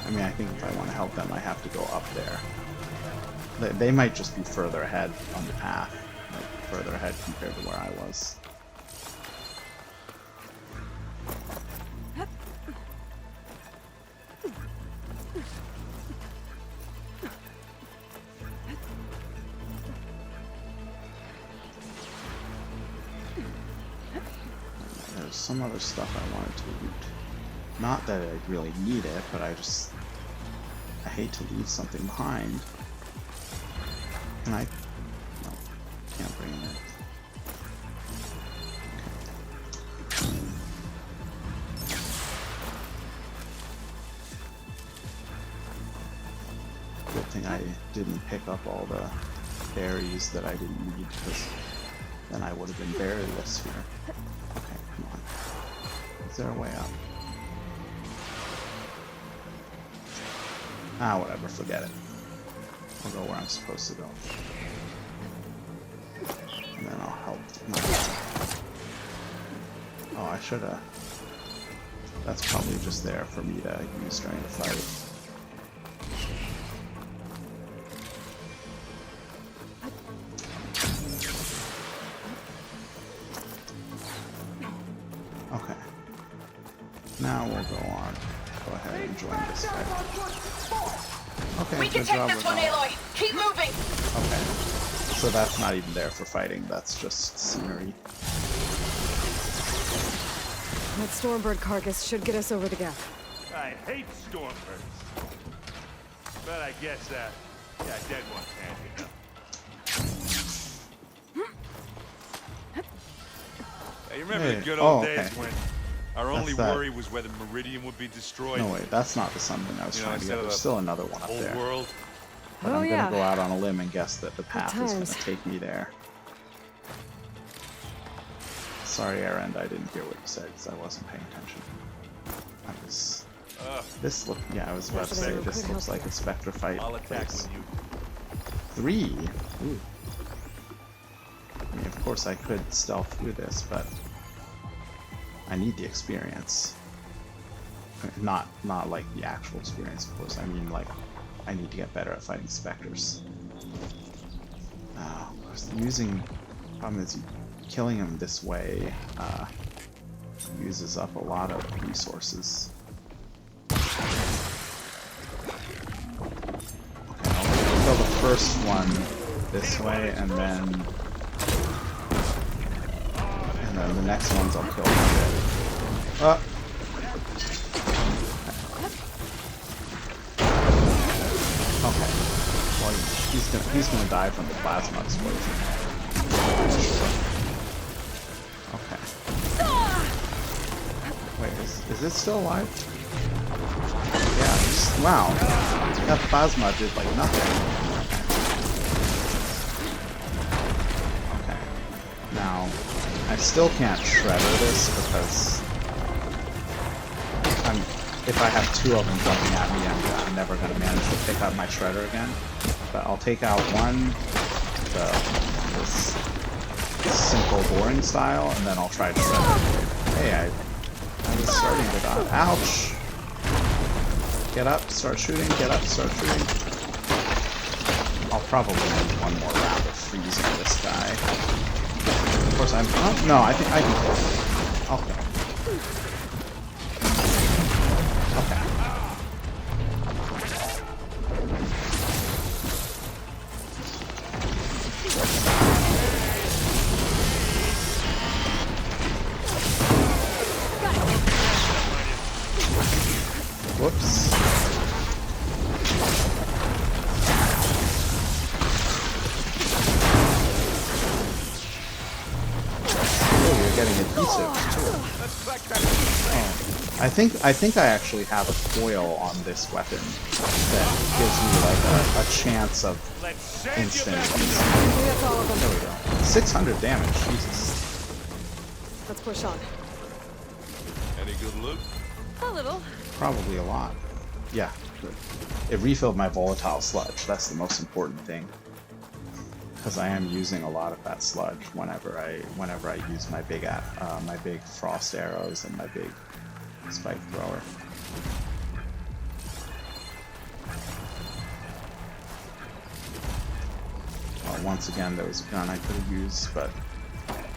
I mean, I think if I want to help them, I have to go up there. They might just be further ahead on the path, like further ahead compared to where I was. There's some other stuff I wanted to loot. Not that I really need it, but I hate to leave something behind. Can I? No, can't bring it. Okay. Good thing I didn't pick up all the berries that I didn't need, because then I would have been barrierless here. Okay, come on. Is there a way up? Ah, whatever, forget it. I'll go where I'm supposed to go. And then I'll help. Oh, I should have. That's probably just there for me to use during the fight. Okay. Now we'll go on. Go ahead and join this fight. Okay, We can good take job this with one, all. Aloy. Keep moving. Okay. So that's not even there for fighting, that's just scenery. That Stormbird carcass should get us over the gap. I hate Stormbirds. But I guess, yeah, dead ones can't, you know. Hey, you remember the good old days when our only worry was whether Meridian would be destroyed? No, wait, that's not the something I was trying to get. There's still another one up Whole there. world. But I'm gonna go out on a limb and guess that the path is gonna times. take me there. Sorry, Aaron, I didn't hear what you said because I wasn't paying attention. I was. This look. Yeah, I was about to say this looks like a Spectre fight. I'll attack place. when you. 3. Ooh. I mean, of course I could stealth through this, but I need the experience. Not like the actual experience, of course. I mean, like, I need to get better at fighting specters. Of course, problem is killing him this way uses up a lot of resources. Okay, I'll kill the first one this way, and then the next ones I'll kill one. Okay. Well, he's gonna die from the plasma explosion. Okay. Wait, is it still alive? Yeah. Wow. That plasma did like nothing. Okay. Now, I still can't shredder this because if I have 2 of them jumping at me, I'm never going to manage to pick up my shredder again. But I'll take out one, this simple boring style, and then I'll try to shred it. Hey, I was starting to die. Ouch! Get up, start shooting, get up, start shooting. I'll probably need one more round of freezing this guy. Of course, I'm... Oh, no, I think I can kill him. I'll kill him. Okay. Whoops. Oh, you're getting adhesive too. Oh. I think I actually have a foil on this weapon that gives me like a chance of instant. There we go. 600 damage, Jesus. Let's push on. Any good loot? A little. Probably a lot. Yeah, good. It refilled my volatile sludge. That's the most important thing. Because I am using a lot of that sludge whenever I use my big frost arrows and my big spike thrower. Once again, there was a gun I could have used, but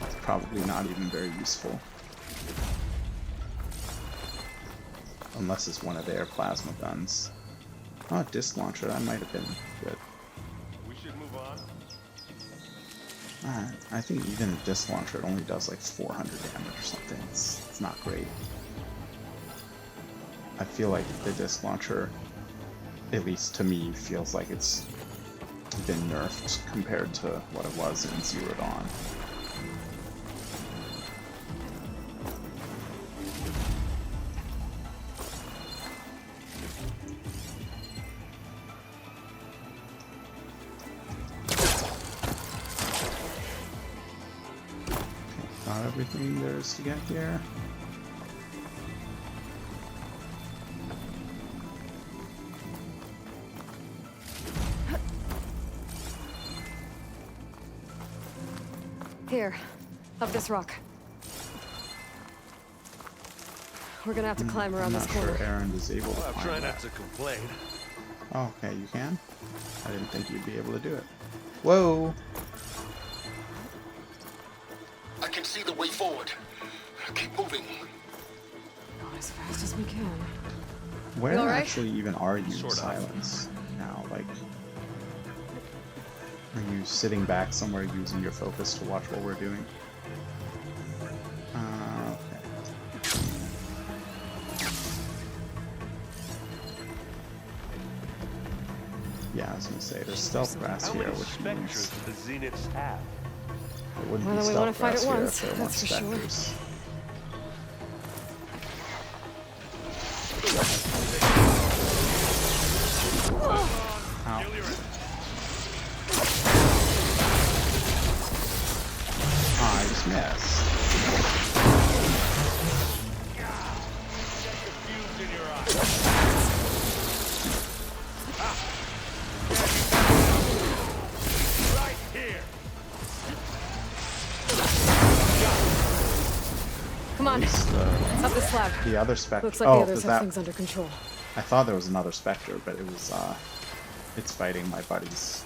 it's probably not even very useful. Unless it's one of their plasma guns. Oh, disc launcher, that might have been good. We should move on. I think even a disc launcher it only does like 400 damage or something. It's not great. I feel like the disc launcher, at least to me, feels like it's been nerfed compared to what it was in Zero Dawn. everything there is to get here. Here, up this rock. We're gonna have to climb around I'm this not corner. sure Aaron is able to Well, I'm climb trying that. not to complain. Oh, okay, you can? I didn't think you'd be able to do it. Whoa! I can see the way forward. Keep moving. Going as fast as we can. Where You all right? actually even are you in Sort of. silence now? Like, are you sitting back somewhere using your focus to watch what we're doing? Okay. Yeah, I was gonna say there's stealth grass How here, many which specters means do the Zeniths have? it wouldn't Well, be then we wanna stealth fight grass at here once, if there weren't that's for sure. specters. Ow. Oh, I just missed. Confused in your eyes. Right here. Come on, up this slab. The other specter. Looks like oh, the others was have that? things under control. I thought there was another specter, but it was it's fighting my buddies.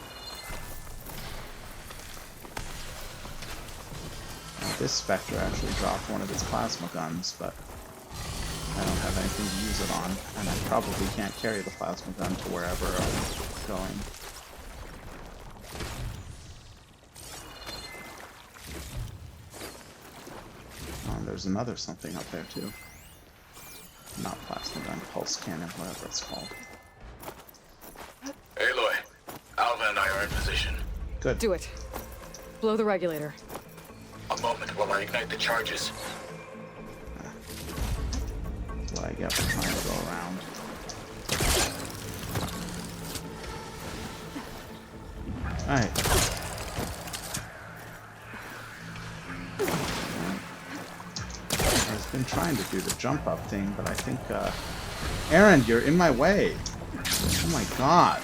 Now, this specter actually dropped one of its plasma guns, but I don't have anything to use it on, and I probably can't carry the plasma gun to wherever I'm going. Oh, and there's another something up there too. Not plasma gun, pulse cannon, whatever it's called. Aloy, Alva and I are in position. Good. Do it. Blow the regulator. A moment while I ignite the charges. That's what I get for trying to go around. Alright. I've been trying to do the jump up thing, but I think, Aaron, you're in my way! Oh my god!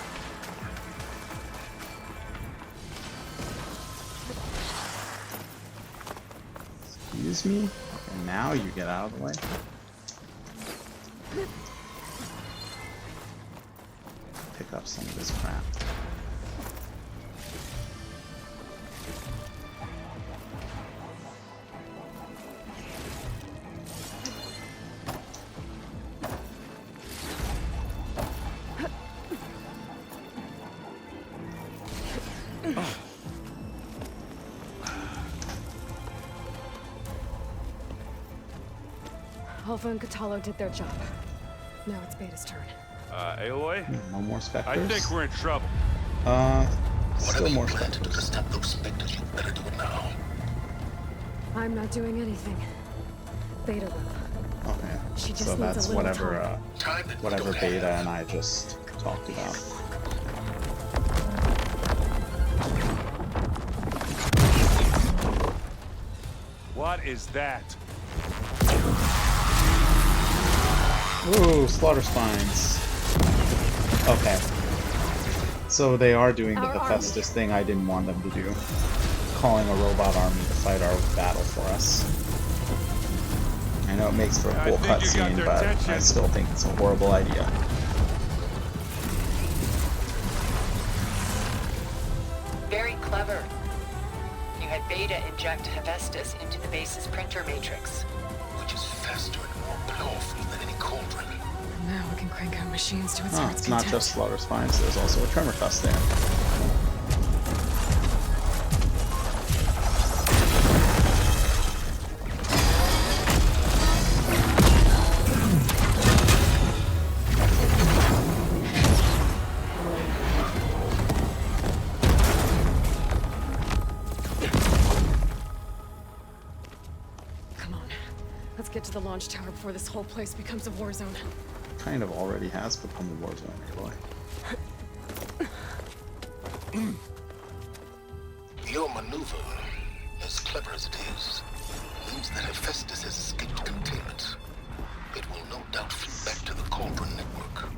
Excuse me? And now you get out of the way. Pick up some of this crap. Alpha and Catalo did their job. Now it's Beta's turn. Aloy? No more specters? I think we're in trouble. Still more plan to do to specters. stop those specters? You better do it now. I'm not doing anything. Beta will. Okay, She just so needs that's a little whatever, Time that we whatever don't Beta have. and I just talked about. What is that? Ooh, slaughter spines. Okay. So they are doing the Our Hephaestus thing I didn't want them to do. Calling a robot army to fight our battle for us. I know it makes for a I cool think you got cutscene, their but attention. I still think it's a horrible idea. Very clever. You had Beta inject Hephaestus into the base's printer matrix. Which is faster and more powerful than any cauldron. Now we can crank out machines to its Oh, heart's it's not content. just slaughter spines, there's also a tremor tusk there. Come on. Let's get to the launch tower before this whole place becomes a war zone. Kind of already has become a war zone, Aloy. Your maneuver, as clever as it is means that Hephaestus has escaped containment. It will no doubt feed back to the Cauldron network.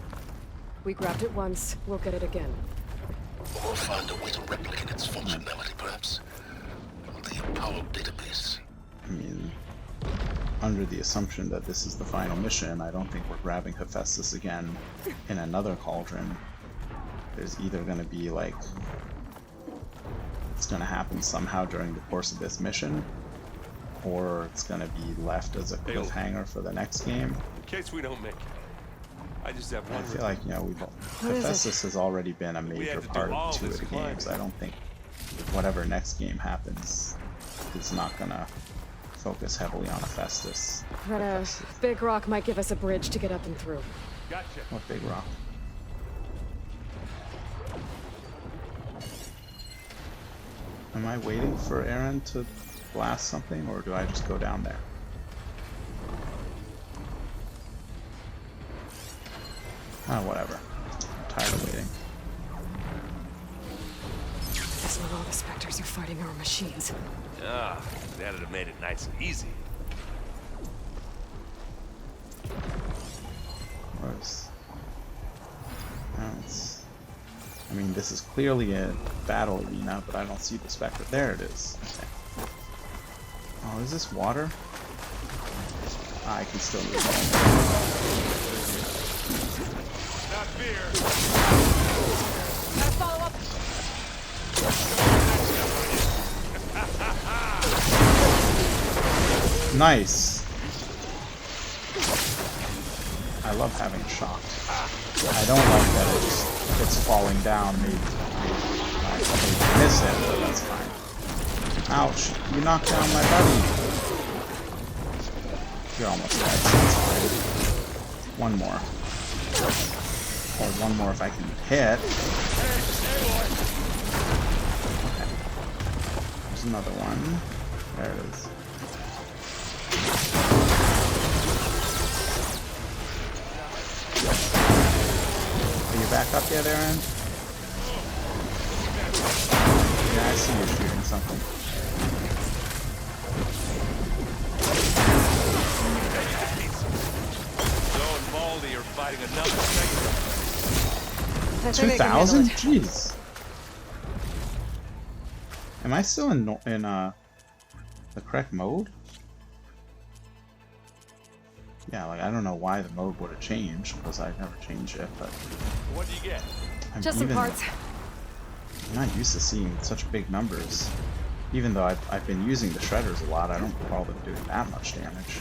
We grabbed it once, we'll get it again. Or find a way to replicate its functionality, perhaps. The Apollo database. I mean, under the assumption that this is the final mission, I don't think we're grabbing Hephaestus again in another cauldron. There's either going to be, like, it's going to happen somehow during the course of this mission, or it's going to be left as a cliffhanger for the next game. In case we don't make it, I just have one. I feel like, you know, Hephaestus has already been a major part of 2 of the games. I don't think whatever next game happens is not going to focus heavily on Hephaestus. That big rock might give us a bridge to get up and through. Gotcha. What big rock? Am I waiting for Aaron to blast something, or do I just go down there? Oh, whatever. I'm tired of waiting. Guess not all the specters are fighting our machines. Ah, that'd have made it nice and easy. Where's... No, I mean, this is clearly a battle arena, but I don't see the specter. There it is. Okay. Oh, is this water? Ah, I can still move on. Not fear. Gotta follow up. Nice. I love having shocked. I don't like that it's falling down. Maybe I missed it, but that's fine. Ouch! You knocked down my buddy. You're almost dead, so that's fine. One more. Or one more if I can hit. Okay. There's another one. There it is. Are you back up yet, Aaron? Yeah, I see you shooting something. Joe and Baldy are fighting another segment. 2,000? Jeez. Am I still in the correct mode? Yeah, like, I don't know why the mode would have changed, because I've never changed it, but... What do you get? Just some parts. I'm not used to seeing such big numbers. Even though I've been using the shredders a lot, I don't recall them doing that much damage.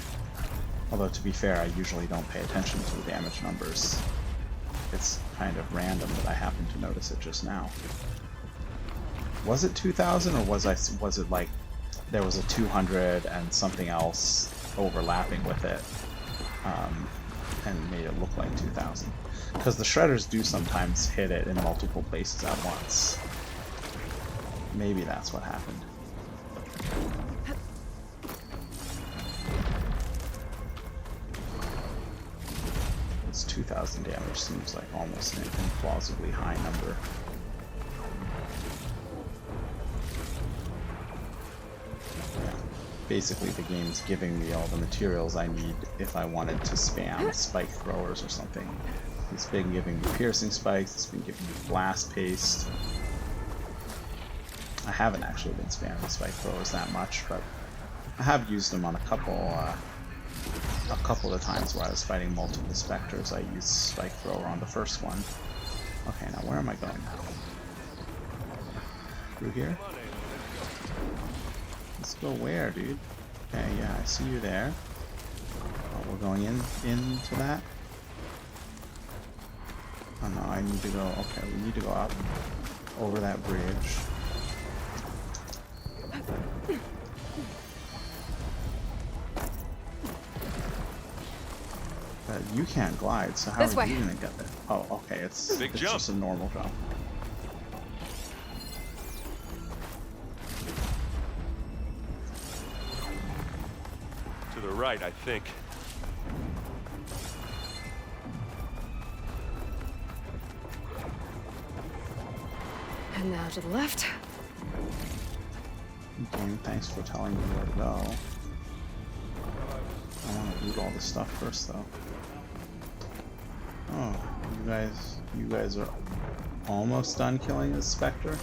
Although, to be fair, I usually don't pay attention to the damage numbers. It's kind of random that I happen to notice it just now. Was it 2,000, or was it like there was a 200 and something else overlapping with it? And made it look like 2,000. Because the shredders do sometimes hit it in multiple places at once. Maybe that's what happened. It's 2,000 damage seems like almost an implausibly high number. Basically, the game's giving me all the materials I need if I wanted to spam spike throwers or something. It's been giving me piercing spikes, it's been giving me blast paste. I haven't actually been spamming spike throwers that much, but I have used them on a couple of times where I was fighting multiple specters. I used spike thrower on the first one. Okay, now where am I going now? Through here? Let's go where, dude? Okay, yeah, I see you there. Oh, we're going into that? Oh no, I need to go, okay, we need to go up over that bridge. But you can't glide, so how are you gonna get there? Oh, okay, it's just a normal jump. Right, I think. And now to the left. Okay, thanks for telling me where to go. loot all the stuff first, though. Oh, you guys are almost done killing this Spectre?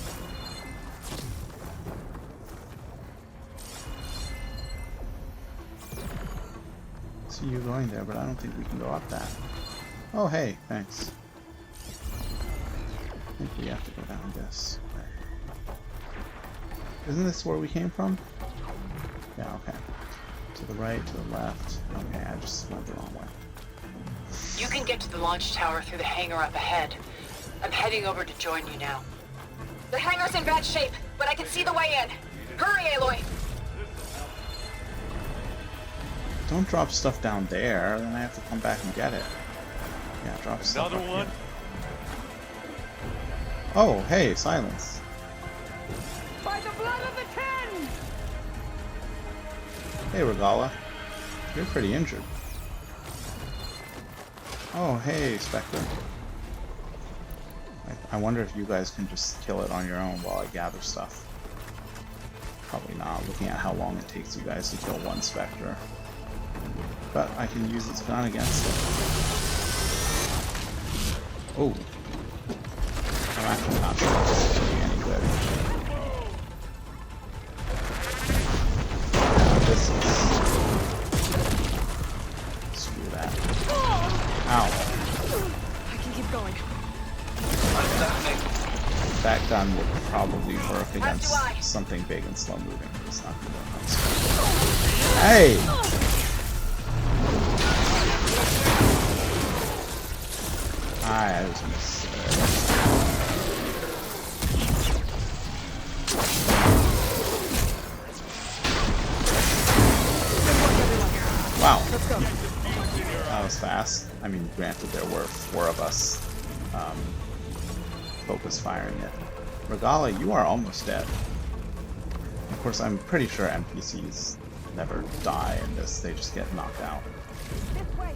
See you going there, but I don't think we can go up that. Oh, hey, thanks. I think we have to go down this way. Isn't this where we came from? Yeah, okay. To the right, to the left. Okay, I just went the wrong way. You can get to the launch tower through the hangar up ahead. I'm heading over to join you now. The hangar's in bad shape, but I can see the way in. Hurry, Aloy! Don't drop stuff down there, then I have to come back and get it. Yeah, drop stuff Another up one? here. Oh, hey, silence. By the blood of the Ten! Hey, Regala. You're pretty injured. Oh, hey, Spectre. I wonder if you guys can just kill it on your own while I gather stuff. Probably not, looking at how long it takes you guys to kill one Spectre. But I can use its gun against it. Oh. I'm actually not sure if it's doing any good. This is... Screw that. Ow. I can keep going. That gun would probably work against something big and slow moving. It's not going to work on Spectre. Hey! I was miss. Wow. Let's go. That was fast. I mean, granted, there were 4 of us focus firing it. Regala, you are almost dead. Of course, I'm pretty sure NPCs never die in this, they just get knocked out. This way!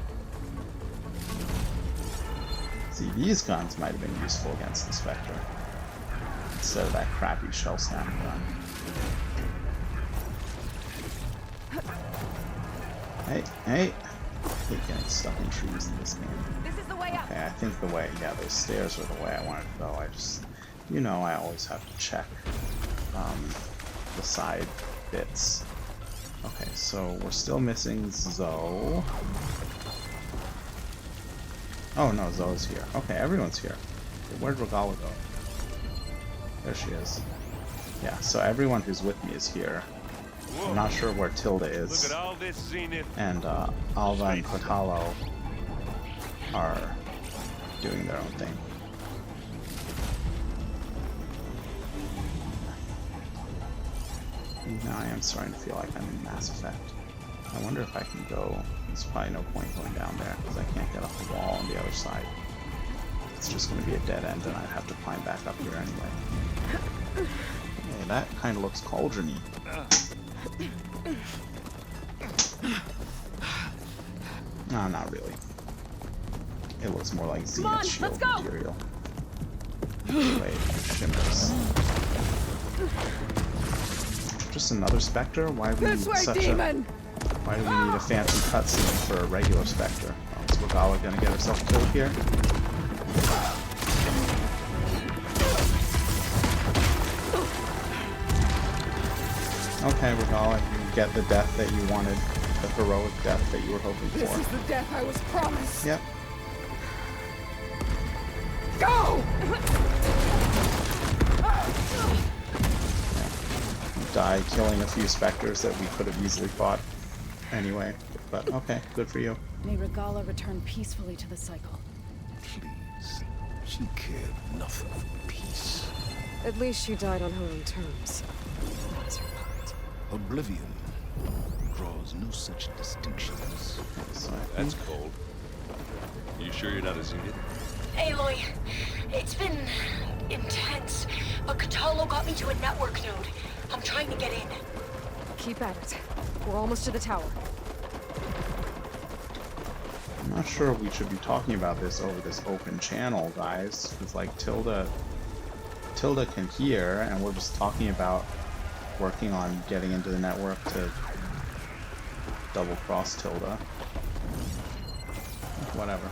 See, these guns might have been useful against the Spectre, instead of that crappy shell snap gun. Hey, hey! I hate getting stuck in trees in this game. This is the way up! Okay, I think the way, yeah, those stairs are the way I wanted to go. I just, you know, I always have to check the side bits. Okay, so we're still missing Zoe. Oh no, Zoe's here. Okay, everyone's here. Where'd Regala go? There she is. Yeah, so everyone who's with me is here. Whoa. I'm not sure where Tilda is. Look at all this zenith. And Alva and Kotalo are doing their own thing. Now I am starting to feel like I'm in Mass Effect. I wonder if I can go... There's probably no point going down there, because I can't get up the wall on the other side. It's just going to be a dead end, and I'd have to climb back up here anyway. Hey, that kind of looks cauldron-y. No, not really. It looks more like Zenith shield material. Wait, it shimmers. Just another Spectre? Why do we need Why do we need a fancy cutscene for a regular Spectre? Oh, is Regala gonna get herself killed here? Okay, Regala, you get the death that you wanted, the heroic death that you were hoping for. This is the death I was promised! Yep. Go! Die killing a few Spectres that we could have easily fought anyway. But okay, good for you. May Regala return peacefully to the cycle. Please. She cared nothing for peace. At least she died on her own terms. That was her part. Oblivion draws no such distinctions. So That's cold. You sure you're not a Zenith? Aloy, it's been intense, but Kotalo got me to a network node. I'm trying to get in. Keep at it. We're almost to the tower. I'm not sure we should be talking about this over this open channel, guys, because like Tilda can hear, and we're just talking about working on getting into the network to double cross Tilda. Whatever.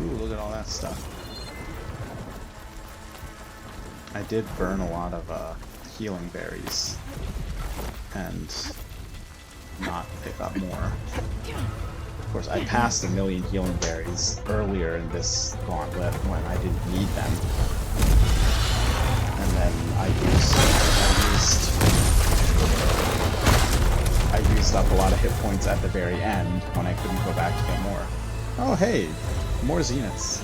Ooh, look at all that stuff. I did burn a lot of healing berries and not pick up more. Of course, I passed 1,000,000 healing berries earlier in this gauntlet when I didn't need them. And then I used up a lot of hit points at the very end when I couldn't go back to get more. Oh hey, more zeniths.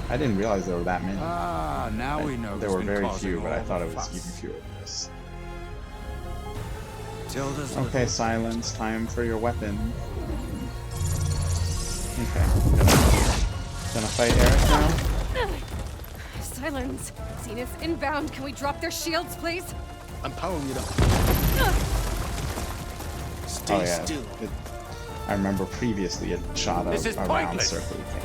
I didn't realize there were that many. Ah, now we know. There were very few, but I thought it was even fewer than this. Okay, Silence, time for your weapon. Okay, gonna fight Eric now? Silence! Zenith's inbound. Can we drop their shields, please? I'm powering it up. Stay Oh yeah, still. I remember previously it shot a round circling thing.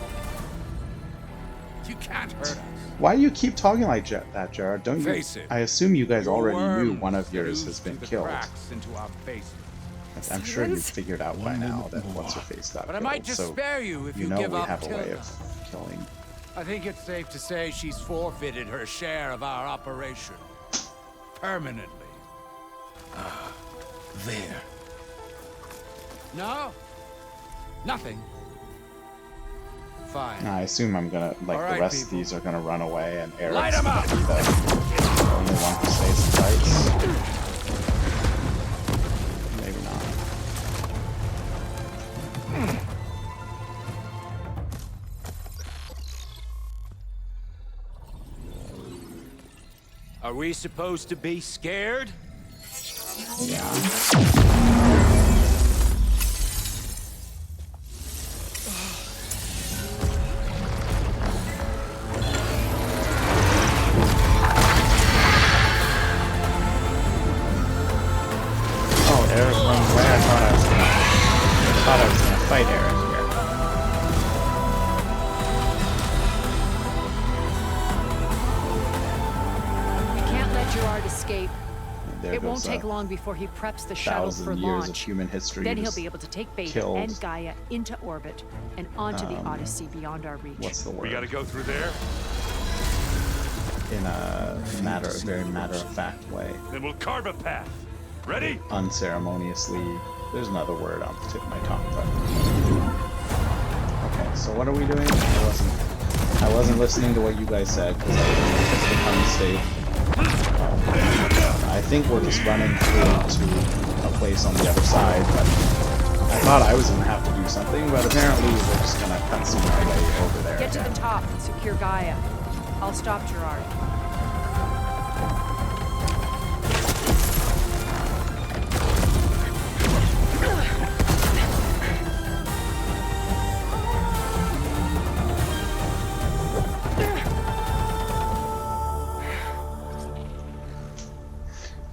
You can't hurt us. Why do you keep talking like that, Jared? Don't you? Face it. I assume you guys already knew worms one of yours ooze has been through the killed. cracks into our basement. I'm sure you've figured out by now that what's her face got But I killed. might just so spare you if you know give we up have a way Tilda. of killing. I think it's safe to say she's forfeited her share of our operation. Permanently. There. No? Nothing. Fine. I assume I'm gonna the Alright, rest of people. these are gonna run away, and Light Eric's 'em gonna up! be the only one who stays and fights. Maybe not. Are we supposed to be scared? Yeah. Oh, Eric runs away. I thought I was gonna fight Eric here. We can't let Gerard escape. There It won't goes take a long before he preps the shuttle for 1,000 years of launch. human history. Then he'll just be able to take Beta killed. and Gaia into orbit and onto the Odyssey beyond our reach. What's the word? We gotta go through there? In a very matter-of-fact way. Then we'll carve a path. Ready? Unceremoniously. There's another word on the tip of my tongue, but okay. So what are we doing? I wasn't listening to what you guys said because I was in the state. I think we're just running through to a place on the other side, but I thought I was gonna have to do something, but apparently we're just gonna cutscene our way over there. Get to the top and secure Gaia. I'll stop Gerard.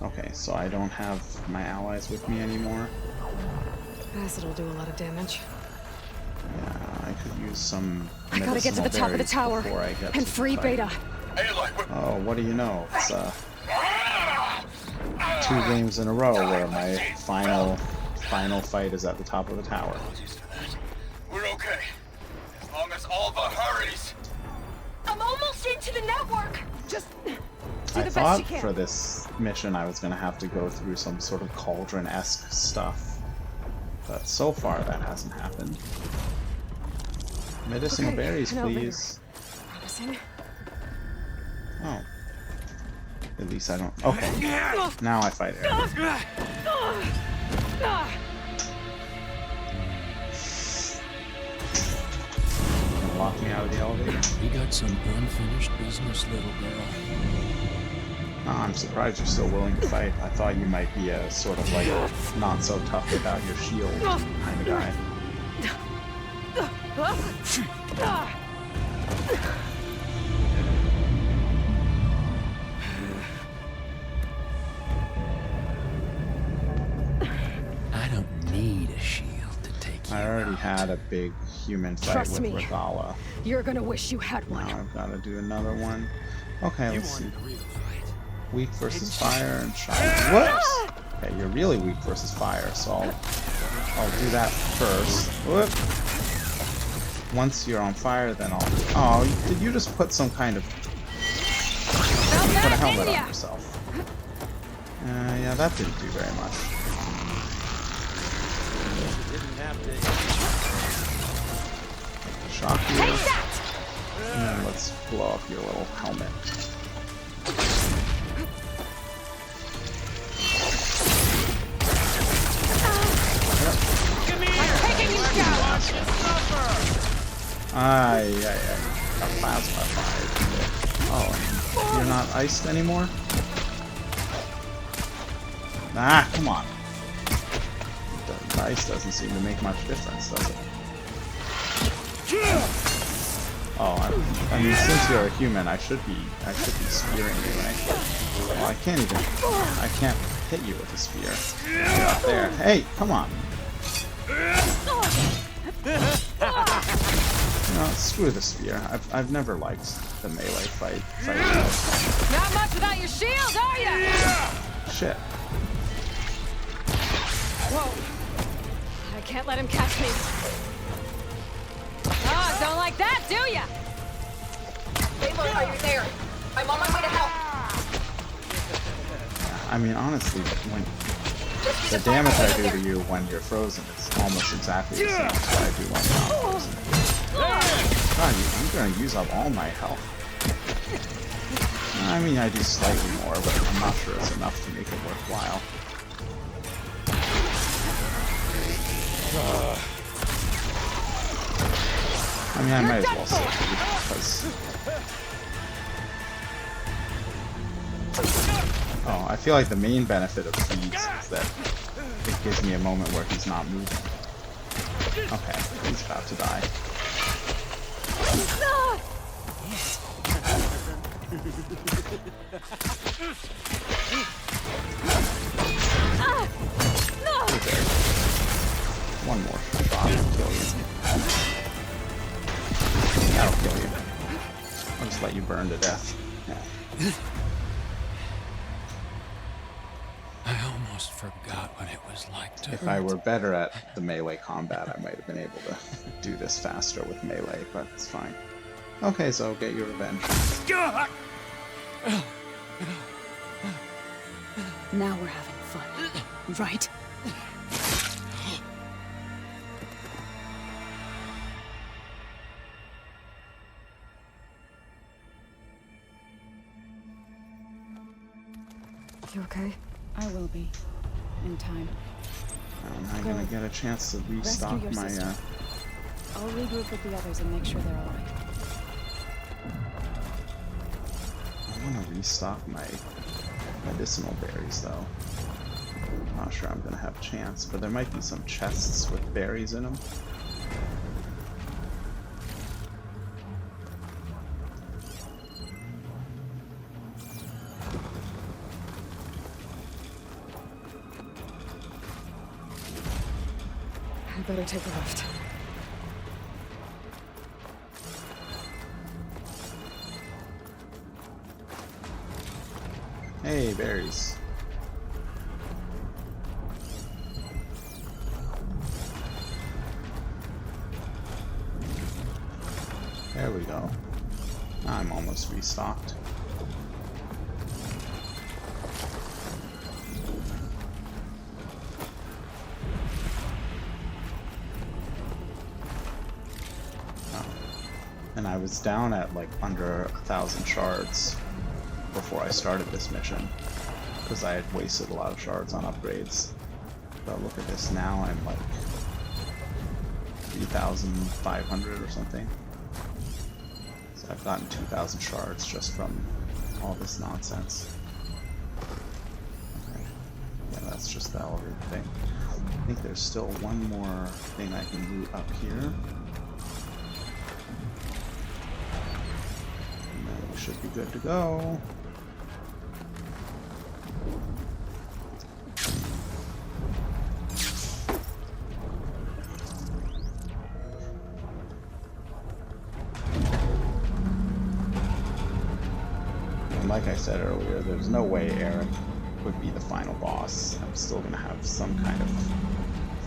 Okay, so I don't have my allies with me anymore. Acid will do a lot of damage. Yeah, I could use some. I gotta get to the top of the tower and free Beta. Oh, what do you know? It's 2 games in a row where my final fight is at the top of the tower. We're okay. As long as Alva hurries. I'm almost into the network. Just I thought for this mission I was gonna have to go through some sort of cauldron-esque stuff, but so far that hasn't happened. Medicinal berries, please. Medicine. Oh. At least I don't. Okay. Now I fight Eric. Lock me out of the elevator. We got some unfinished business, little girl. Oh, I'm surprised you're still willing to fight. I thought you might be a sort of like not so tough without your shield kind of guy. I don't need a shield to take you I already out. had a big human fight Trust with me. Regala. You're gonna wish you had one. Now I've got to do another one. Okay, let's see. Weak versus fire and shine. What? Okay, you're really weak versus fire, so I'll do that first. Whoop. Once you're on fire, then I'll... Oh, did you just put some kind of... Put a helmet on yourself. Yeah, that didn't do very much. Shock you. And then let's blow up your little helmet. Got plasma fired. Oh, you're not iced anymore? Ah, come on. The ice doesn't seem to make much difference, does it? Oh, I mean, since you're a human, I should be spearing you, right? Well, I can't hit you with a spear. You're up there. Hey, come on. No, screw the spear. I've never liked the melee fight. Not much without your shield, are ya? Shit. Whoa. I can't let him catch me. Oh, don't like that, do ya? Aloy, are you there? I'm on my way to help. I mean, honestly, when the damage I do to you when you're frozen is almost exactly the same as what I do when you're not frozen. God, I'm gonna use up all my health. I mean, I do slightly more, but I'm not sure it's enough to make it worthwhile. I mean, I might as well save you, because... Oh, I feel like the main benefit of Feeds is that it gives me a moment where he's not moving. Okay, he's about to die. Okay. One more shot will kill you. That'll kill you. I'll just let you burn to death. Yeah. I almost forgot what it was like to If I were better at the melee combat, I might have been able to do this faster with melee, but it's fine. Okay, so get your revenge. Now we're having fun, right? You okay? I will be. In time. I'm not gonna get a chance to restock your my, sister. I'll regroup with the others and make sure they're alright. I wanna restock my medicinal berries, though. I'm not sure I'm gonna have a chance, but there might be some chests with berries in them. I better take a lift. Hey, berries. There we go. I'm almost restocked. And I was down at like under 1,000 shards before I started this mission, because I had wasted a lot of shards on upgrades. But look at this now, I'm like 3,500 or something. So I've gotten 2,000 shards just from all this nonsense. Okay. Yeah, that's just the elevator thing. I think there's still one more thing I can loot up here. Should be good to go. And like I said earlier, there's no way Eric would be the final boss. I'm still gonna have some kind of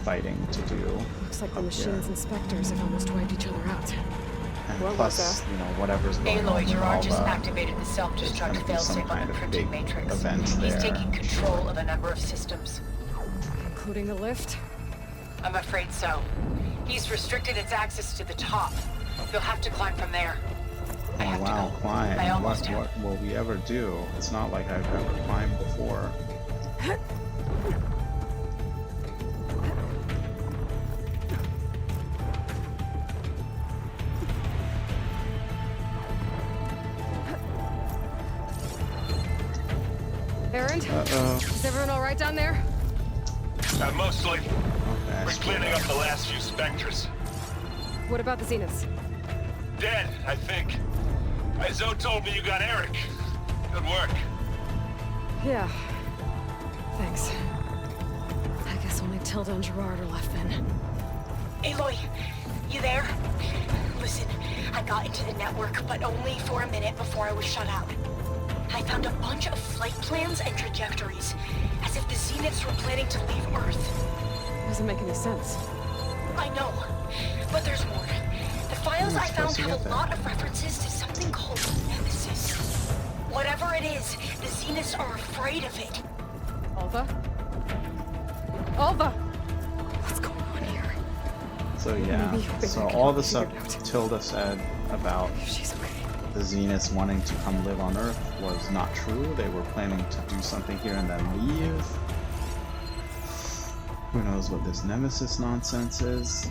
fighting to do. Looks like the up machines here. and specters have almost wiped each other out. And What was plus, that? you know, whatever's going on Aloy, with Gerard just Alva, activated the there's self-destruct gonna be some failsafe on kind the of printing big matrix. event He's there. taking control of a number of systems. Including the lift? I'm afraid so. He's restricted its access to the top. You'll have to climb from there. I have Oh to wow, go. climb. I almost have. What will we ever do? It's not like I've ever climbed before. Erend? Uh-oh. Is everyone alright down there? Mostly. Okay. We're cleaning up the last few specters. What about the Zeniths? Dead, I think. Zoe told me you got Eric. Good work. Yeah. Thanks. I guess only Tilda and Gerard are left then. Aloy, you there? Listen, I got into the network, but only for a minute before I was shut out. I found a bunch of flight plans and trajectories, as if the Zeniths were planning to leave Earth. Doesn't make any sense. I know, but there's more. The files I found supposed to have get a that? lot of references to something called Nemesis. Whatever it is, the Zeniths are afraid of it. Alva? Alva! What's going on here? So yeah, Maybe I so can all the figure stuff it out. Tilda said about She's okay. the Zeniths wanting to come live on Earth was not true. They were planning to do something here and then leave. Who knows what this Nemesis nonsense is?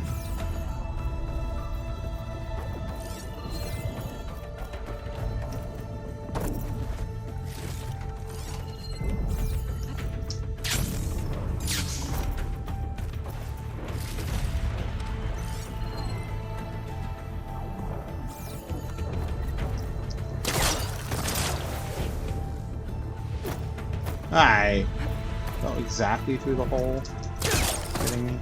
I fell exactly through the hole. Kidding me?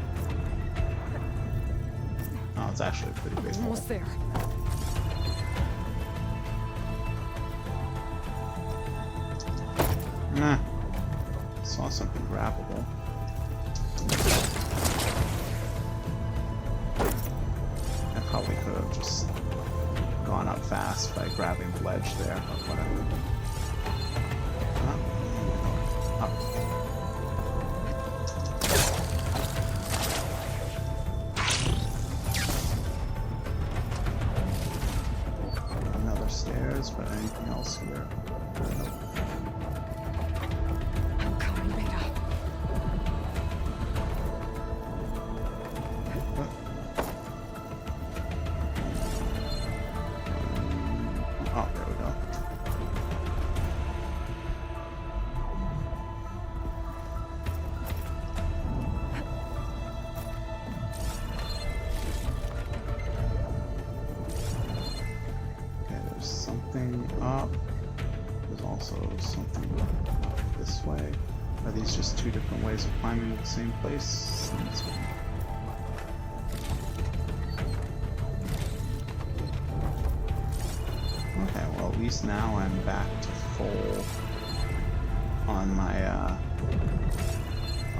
Oh, it's actually a pretty big hole. Almost there. Nah. Saw something grabbable. I probably could have just gone up fast by grabbing the ledge there, but whatever. Up. Another stairs, but anything else here? Nope. I'm coming, Beta. Oh, there we go. Okay, there's something up. There's also something up this way. Are these just two different ways of climbing the same place? Okay, well at least now I'm back to full on my,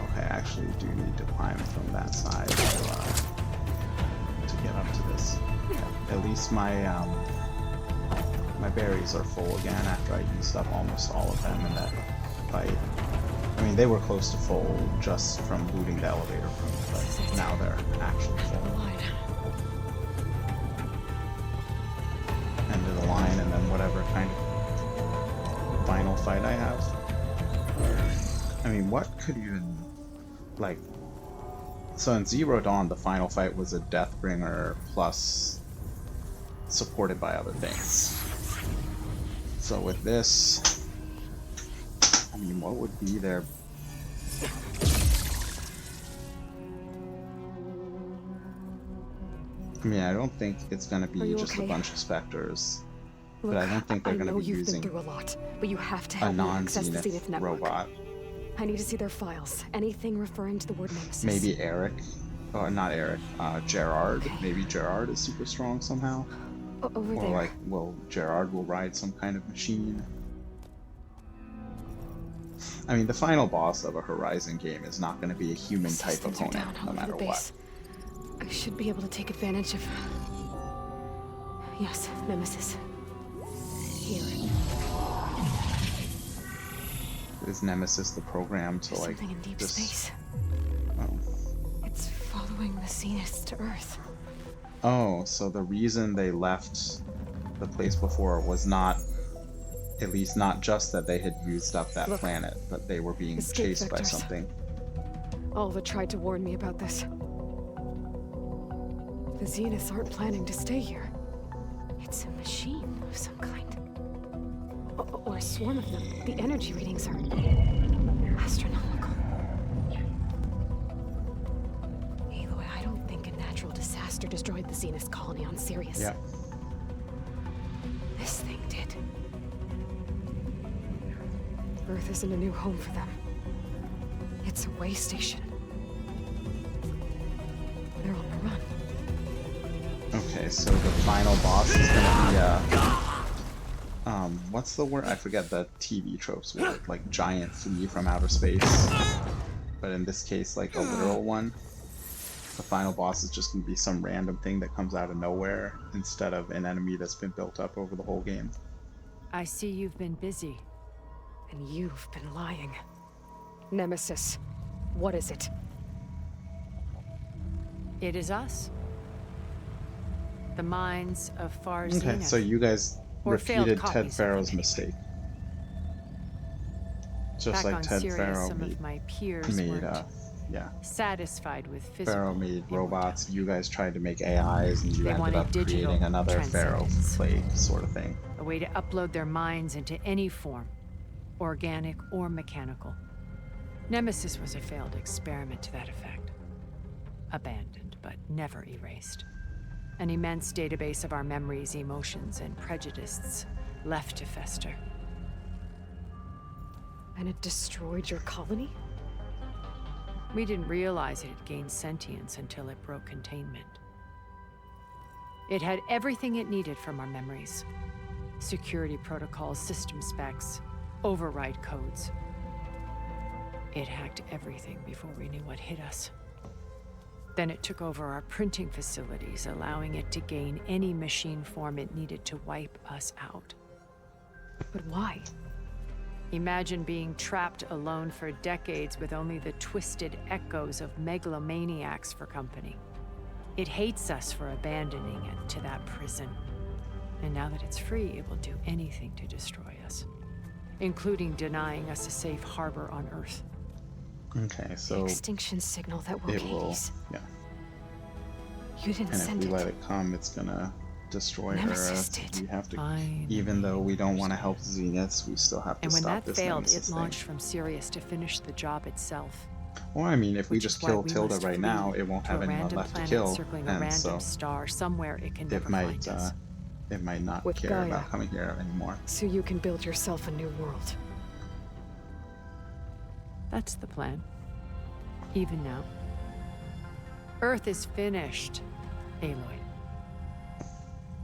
okay, I actually do need to climb from that side to get up to this. At least my, my berries are full again after I used up almost all of them in that fight. I mean, they were close to full just from looting the elevator room, but now they're actually full. End of the line, and then whatever kind of final fight I have. I mean, what could even, like, so in Zero Dawn, the final fight was a Deathbringer plus supported by other things. So with this, I mean, what would be their... I mean, I don't think it's going to be just okay? a bunch of specters. Look, But I don't think they're I going know to be you've using been through a lot, but you have to a help me access the Zenith non-Zenith network. robot. I need to see their files. Anything referring to the word Nemesis. Maybe Eric, or not Eric, Gerard. Maybe Gerard is super strong somehow. Over Or there. like, well, Gerard will ride some kind of machine. I mean, the final boss of a Horizon game is not going to be a human-type Systems are opponent, down all no over matter the what. base. I should be able to take advantage of... Yes, Nemesis. Here. Is Nemesis the program to, There's like, something in deep just... space. Oh. It's following the Zeniths to Earth. Oh, so the reason they left the place before was not, at least not just that they had used up that planet, but they were being Escape chased by vectors. something. Alva tried to warn me about this. The Zeniths aren't planning to stay here. It's a machine of some kind. Or a swarm of them. The energy readings are astronomical. Aloy, I don't think a natural disaster destroyed the Zenith colony on Sirius. Yeah. This thing did. Earth isn't a new home for them. It's a way station. They're on the run. Okay, so the final boss is gonna be what's the word? I forget the TV tropes word, like giant flea from outer space. But in this case, like a literal one. The final boss is just gonna be some random thing that comes out of nowhere instead of an enemy that's been built up over the whole game. I see you've been busy. And you've been lying. Nemesis, what is it? It is us. The minds of Far Okay, Zenith. so you guys Or failed repeated Ted copies of Farrow's them, mistake. Just Back like on Ted Sirius, Farrow some made, of my peers made weren't yeah. satisfied with physical Pharaoh made immortality. robots, you guys tried to make AIs, and you They ended wanted up digital creating another Pharaoh transcendence. plague sort of thing. A way to upload their minds into any form, organic or mechanical. Nemesis was a failed experiment to that effect. Abandoned, but never erased. An immense database of our memories, emotions, and prejudices left to fester. And it destroyed your colony? We didn't realize it had gained sentience until it broke containment. It had everything it needed from our memories. Security protocols, system specs, override codes. It hacked everything before we knew what hit us. Then it took over our printing facilities, allowing it to gain any machine form it needed to wipe us out. But why? Imagine being trapped alone for decades with only the twisted echoes of megalomaniacs for company. It hates us for abandoning it to that prison. And now that it's free, it will do anything to destroy us, including denying us a safe harbor on Earth. Okay, so The extinction signal that woke it will, Hades. yeah. You didn't And if send we it. let it come, it's gonna destroy Nemesis Earth. did. We have to, Fine. even though we don't want to help Zeniths, we still have to And when stop that this failed, Nemesis it thing. launched from Sirius to finish the job itself. Well, I mean, if we Which just is why kill we Tilda must right flee now, it won't to have a anyone random left to planet kill, circling a and random so star somewhere it can never find us. it might not With care Gaia. about coming here anymore. So you can build yourself a new world. That's the plan. Even now. Earth is finished, Aloy.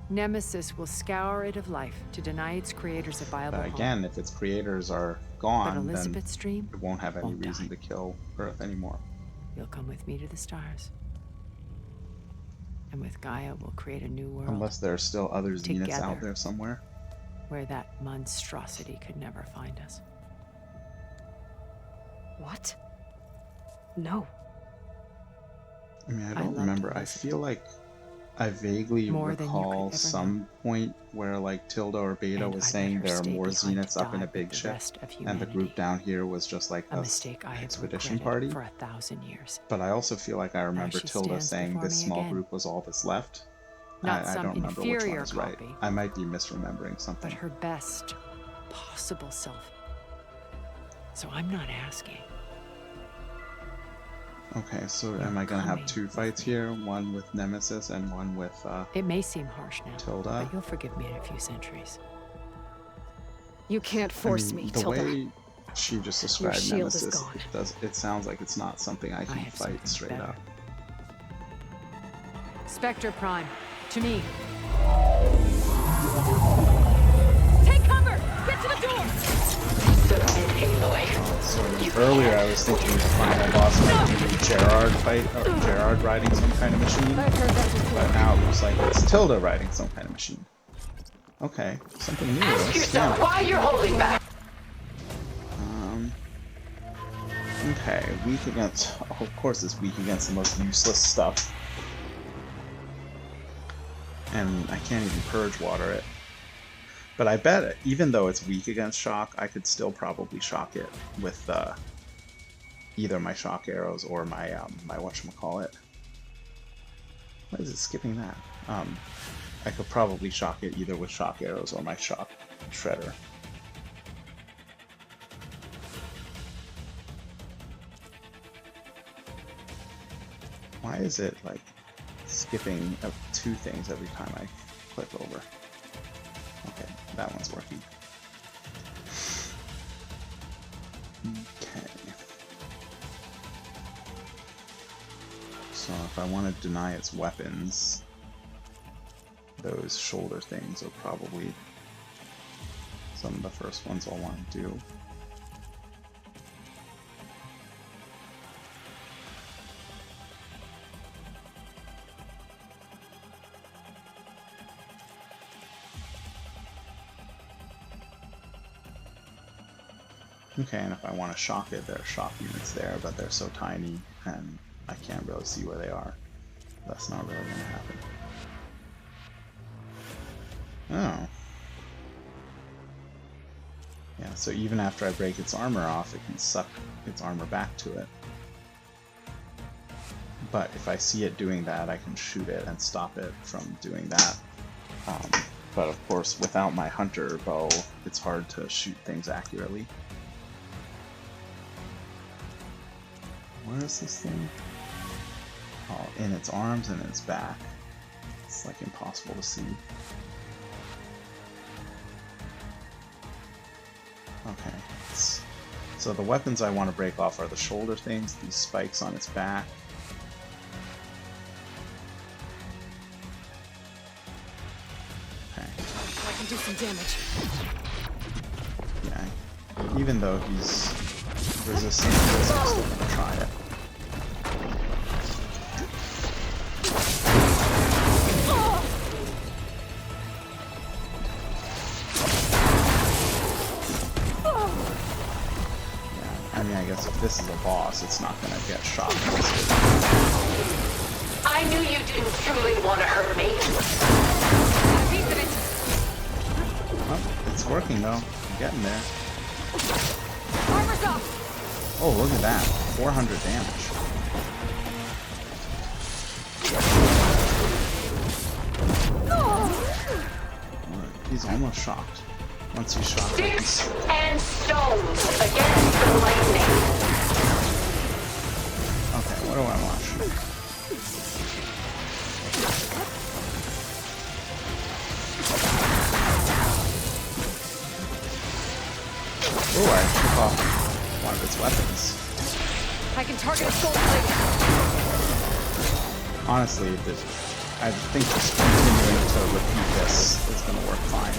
Nemesis will scour it of life to deny its creators a viable But home. again, if its creators are But gone, then Elizabeth's dream it won't have any won't reason die. to kill Earth anymore. You'll come with me to the stars. And with Gaia, we'll create a new world Unless there are still other Zeniths Together. out there somewhere. where that monstrosity could never find us. What? No. I mean, I I don't loved remember. I Elizabeth. feel like I vaguely More than you could recall ever some point where like Tilda or Beta And was I'd saying let her there are stay more behind to Zeniths up in die a big with the ship, rest of and the group humanity. down here was just like A a mistake I have expedition regretted party. for 1,000 years. But I also feel like I remember she Tilda stands saying before this me small again. group was all that's left. Not I some don't remember which one inferior is right. copy, I might be misremembering something. but her best possible self. So I'm not asking. Okay, so You're am I gonna have coming two with fights me. here? One with Nemesis and one with It may seem harsh now, Tilda? but you'll forgive me in a few centuries. You can't force me, the Tilda. way she just described shield is Nemesis, gone. it sounds like it's not something I can have fight something straight better. up. Spectre Prime, to me. Take cover! Get to the door! Survive, Aloy. earlier I was thinking the final boss might be Gerard fight, or Gerard riding some kind of machine. But now it looks like it's Tilda riding some kind of machine. Okay, something new. Ask yourself why you're holding back. Okay, weak against... Oh, of course it's weak against the most useless stuff. And I can't even purge water it. But I bet, even though it's weak against shock, I could still probably shock it with either my shock arrows or my whatchamacallit. Why is it skipping that? I could probably shock it either with shock arrows or my shock shredder. Why is it like skipping two things every time I click over? Okay, that one's working. Okay. So if I want to deny its weapons, those shoulder things are probably some of the first ones I'll want to do. Okay, and if I want to shock it, there are shock units there, but they're so tiny and I can't really see where they are. That's not really going to happen. Oh. Yeah, so even after I break its armor off, it can suck its armor back to it. But if I see it doing that, I can shoot it and stop it from doing that. But of course, without my hunter bow, it's hard to shoot things accurately. Where is this thing? Oh, in its arms and its back. It's like impossible to see. Okay. So the weapons I want to break off are the shoulder things, these spikes on its back. Okay. I can do some damage. Yeah. Even though he's resistant to this, I'm still gonna try it. I mean, I guess if this is a boss, it's not gonna get shot. I knew you didn't truly want to hurt me. Well, it's working though. I'm getting there. Armor's up. Oh, look at that. 400 damage. He's almost shocked. Once he's shocked, Sticks and stones against the lightning. Okay, what do I want? Oh, I took off one of its weapons. I can target a gold plate. Honestly, I think just continuing to repeat this is going to work fine.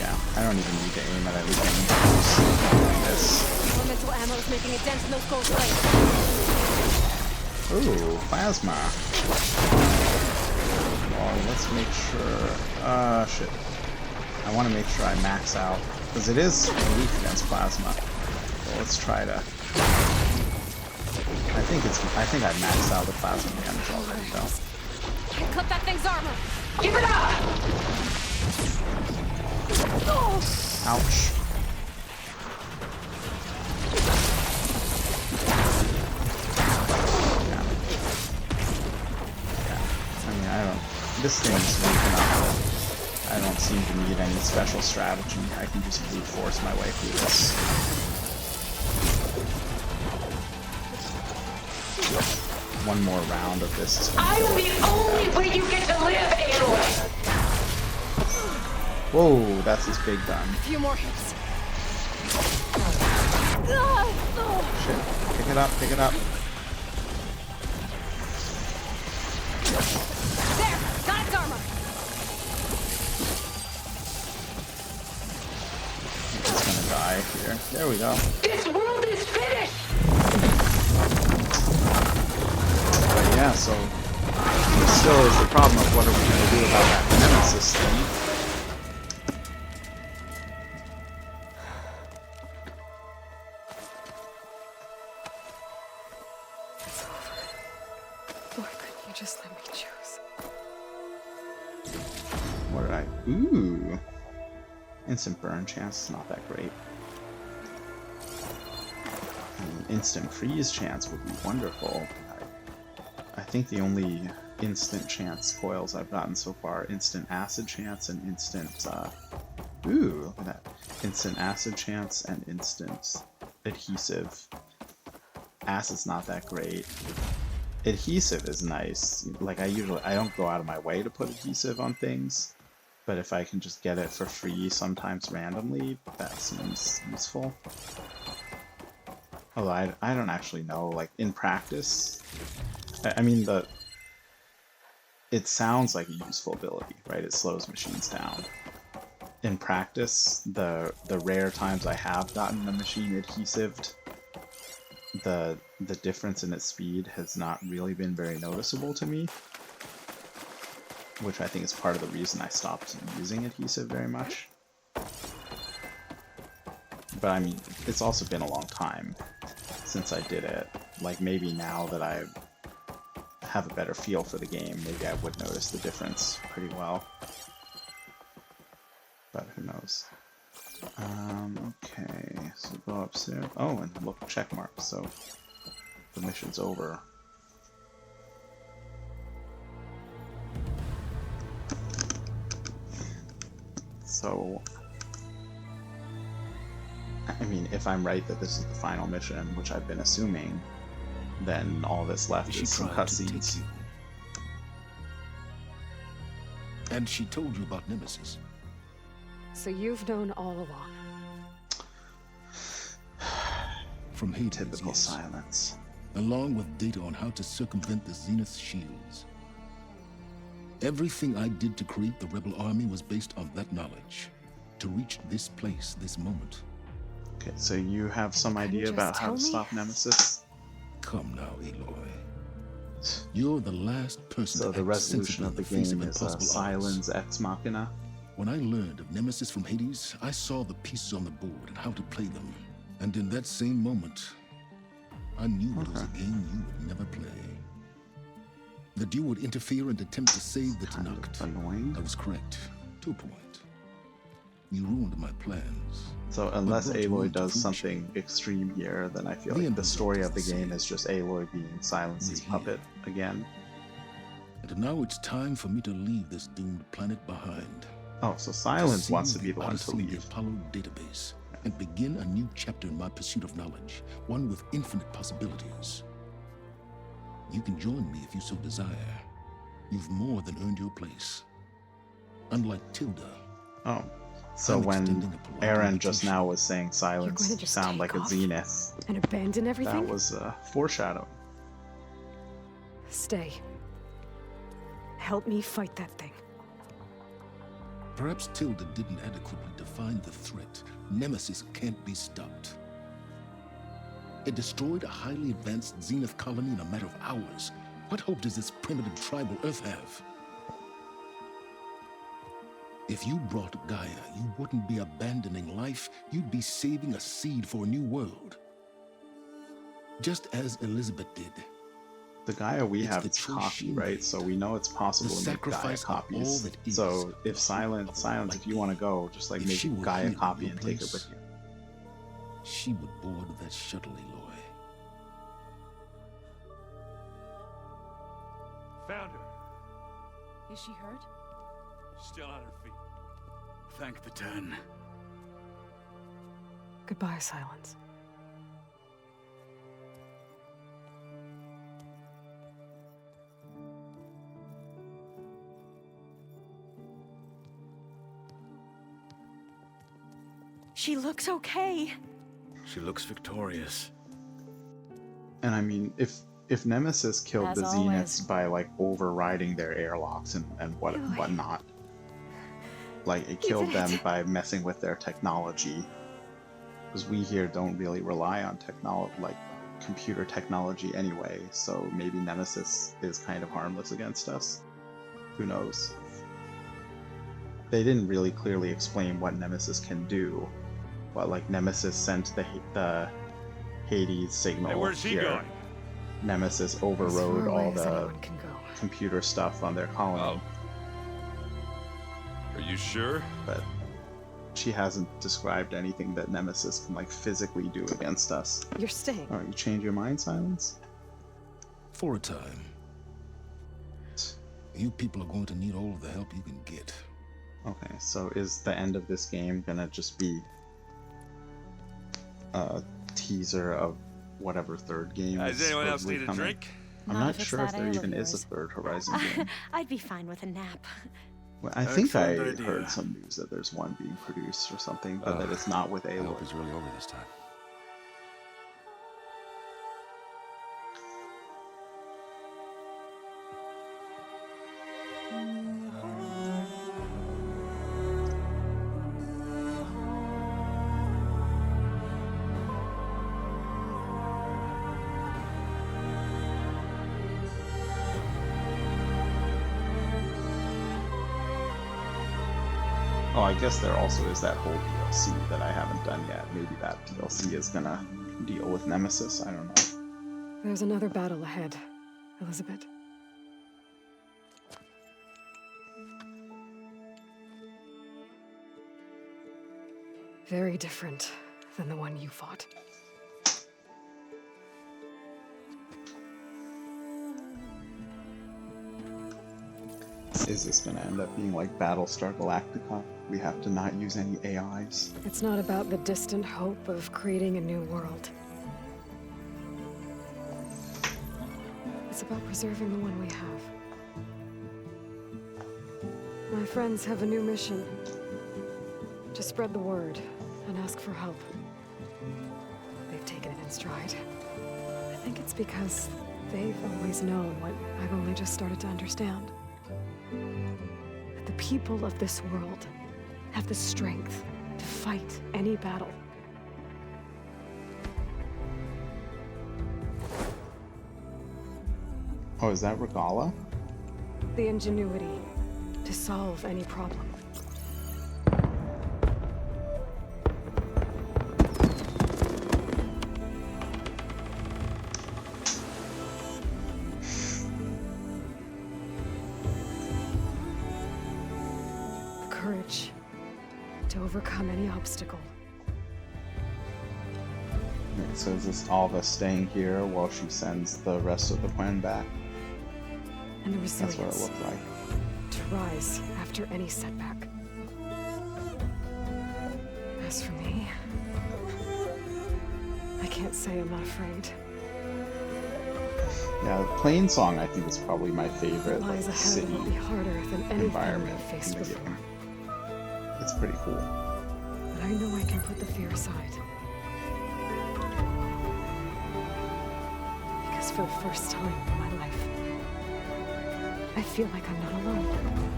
Yeah, I don't even need to aim at everything. Just doing this. Elemental ammo is making a dent in those gold plates. Ooh, plasma. Well, let's make sure... shit. I want to make sure I max out, because it is weak against plasma. So let's try to... I think I maxed out the plasma damage already, though. Can't clip that thing's armor. Give it up! Ouch. Yeah. I mean, I don't... This thing's weak enough that I don't seem to need any special strategy. I can just brute force my way through this. One more round of this is going to I'm the only way you get to live, Aloy! Whoa, that's his big gun. A few more hits. Shit. Pick it up, pick it up. There! Got its armor! There we go. This world is finished! But yeah, so there still is the problem of what are we going to do about that nemesis thing. It's over. Lord, couldn't you just let me choose? What did I... Ooh. Instant burn chance is not that great. Instant freeze chance would be wonderful. I think the only instant chance coils I've gotten so far are instant acid chance and instant, ooh, look at that. Instant acid chance and instant adhesive. Acid's not that great. Adhesive is nice. Like, I don't go out of my way to put adhesive on things, but if I can just get it for free sometimes randomly, that seems useful. Although I don't actually know, like, in practice, I mean, it sounds like a useful ability, right? It slows machines down. In practice, the rare times I have gotten a machine adhesived, the difference in its speed has not really been very noticeable to me, which I think is part of the reason I stopped using adhesive very much. But I mean, it's also been a long time since I did it. Like, maybe now that I have a better feel for the game, maybe I would notice the difference pretty well. But who knows. Okay, so go upstairs. Oh, and look, check mark, so the mission's over. So, I mean, if I'm right that this is the final mission, which I've been assuming, then all that's left is some cutscenes. And she told you about Nemesis. So you've known all along. From Hades, Typical yes. silence. Along with data on how to circumvent the Zenith shields. Everything I did to create the rebel army was based on that knowledge. To reach this place, this moment. Okay, so you have some idea about how to stop Nemesis? Come now, Aloy. You're the last person so to the resolution of the game is Silence Ex Machina. When I learned of Nemesis from Hades, I saw the pieces on the board and how to play them. And in that same moment, I knew it was a game you would never play. That you would interfere and attempt to save the Tenakth. Annoying. I was correct, to a point. You ruined my plans. So unless Aloy does something extreme here, then I feel like the story of the game is just Aloy being Silence's puppet again. And now it's time for me to leave this doomed planet behind. Oh, so Silence wants to be the one to leave. The Apollo database and begin a new chapter in my pursuit of knowledge, one with infinite possibilities. You can join me if you so desire. You've more than earned your place. Unlike Tilda. Oh. So when Aaron just now was saying Silence sound like a Zenith, and abandon everything? That was foreshadowing. Stay. Help me fight that thing. Perhaps Tilda didn't adequately define the threat. Nemesis can't be stopped. It destroyed a highly advanced Zenith colony in a matter of hours. What hope does this primitive tribal Earth have? If you brought Gaia, you wouldn't be abandoning life, you'd be saving a seed for a new world. Just as Elizabeth did. The Gaia we have is copy, right? So we know it's possible to make Gaia copies. So if Silence, if you want to go, just like make a Gaia copy and take it with you. She would board that shuttle, Aloy. Found her. Is she hurt? Still on her feet. Thank the Ten. Goodbye, Silence. She looks okay. She looks victorious. And I mean, if Nemesis killed the Zeniths by like overriding their airlocks and whatnot, like it killed them by messing with their technology, because we here don't really rely on technology, like computer technology anyway, so maybe Nemesis is kind of harmless against us. Who knows? They didn't really clearly explain what Nemesis can do, but like Nemesis sent the Hades signal Hey, where's he here. going? Nemesis As far overrode away all as the anyone can go. computer stuff on their colony, Are you sure? but she hasn't described anything that Nemesis can like physically do against us. You're staying. Oh, you change your mind, Silence? For a time. You people are going to need all of the help you can get. Okay, so is the end of this game gonna just be a teaser of whatever third game is Does anyone else supposedly need a coming? drink? I'm Not not if it's sure if that there ale of even is a yours. third Horizon game. I'd be fine with a nap. Well, I think I Excellent idea. heard some news that there's one being produced or something, but that it's not with I hope Aloy. it's really over this time. Oh, I guess there also is that whole DLC that I haven't done yet. Maybe that DLC is gonna deal with Nemesis. I don't know. There's another battle ahead, Elizabeth. Very different than the one you fought. Is this gonna end up being like Battlestar Galactica? We have to not use any AIs. It's not about the distant hope of creating a new world. It's about preserving the one we have. My friends have a new mission. To spread the word and ask for help. They've taken it in stride. I think it's because they've always known what I've only just started to understand. That the people of this world have the strength to fight any battle. Oh, is that Regala? The ingenuity to solve any problem. The courage to overcome any obstacle. Right, so is this Alva staying here while she sends the rest of the plan back? And the That's what it resilience looked like. to rise after any setback. As for me, I can't say I'm not afraid. Yeah, the Plain Song I think is probably my favorite What lies like, ahead city will be harder than anything environment I've faced in the before. game. It's pretty cool. But I know I can put the fear aside. Because for the first time in my life, I feel like I'm not alone.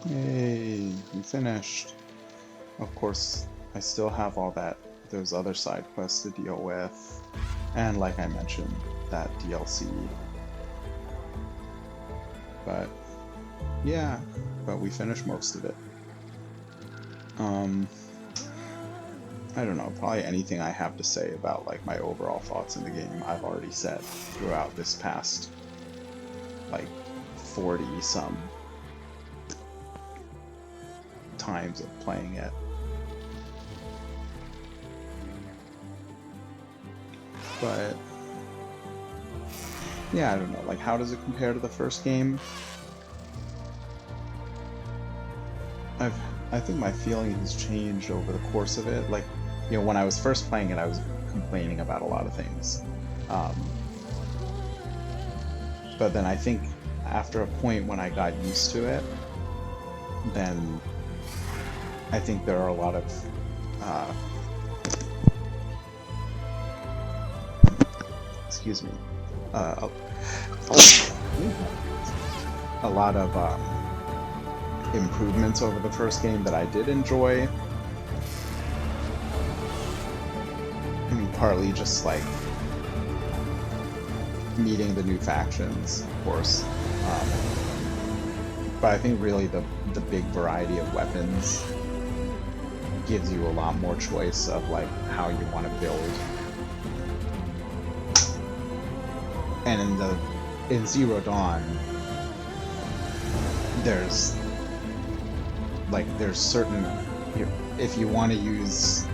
Yay, we finished. Of course, I still have all those other side quests to deal with. And like I mentioned, that DLC. But yeah, but we finished most of it. I don't know, probably anything I have to say about like my overall thoughts in the game I've already said throughout this past like 40 some times of playing it. But yeah, I don't know, like how does it compare to the first game? I think my feeling has changed over the course of it. Like, you know, when I was first playing it, I was complaining about a lot of things. But then I think after a point when I got used to it, then I think there are a lot of excuse me, a lot of improvements over the first game that I did enjoy. I mean, partly just like meeting the new factions, of course. But I think really the big variety of weapons gives you a lot more choice of like how you want to build. And in Zero Dawn, there's certain, if you want to use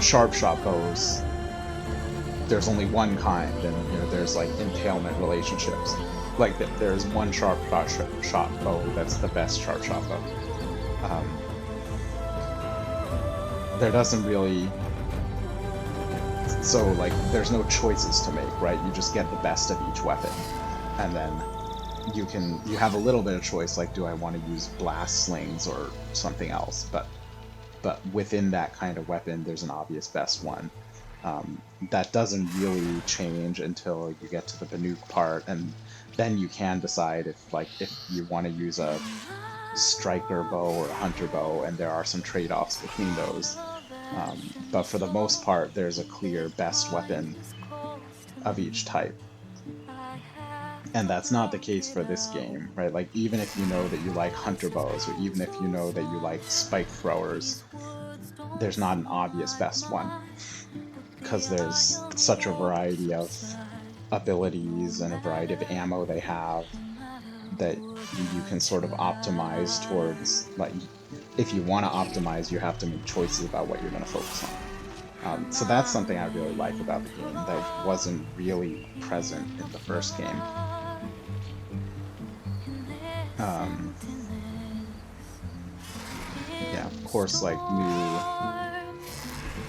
sharp shot bows, there's only one kind, and there's like entailment relationships. Like there's one sharp shot bow that's the best sharp shot bow. There doesn't really, so like there's no choices to make, right? You just get the best of each weapon, and then you have a little bit of choice, like do I want to use blast slings or something else, but within that kind of weapon there's an obvious best one. That doesn't really change until you get to the Banuk part, and then you can decide if you want to use a striker bow or a hunter bow, and there are some trade-offs between those. But for the most part, there's a clear best weapon of each type. And that's not the case for this game, right? Like, even if you know that you like hunter bows, or even if you know that you like spike throwers, there's not an obvious best one, because there's such a variety of abilities and a variety of ammo they have that you can sort of optimize towards, like, if you want to optimize, you have to make choices about what you're going to focus on. So that's something I really like about the game that wasn't really present in the first game. Yeah, of course, like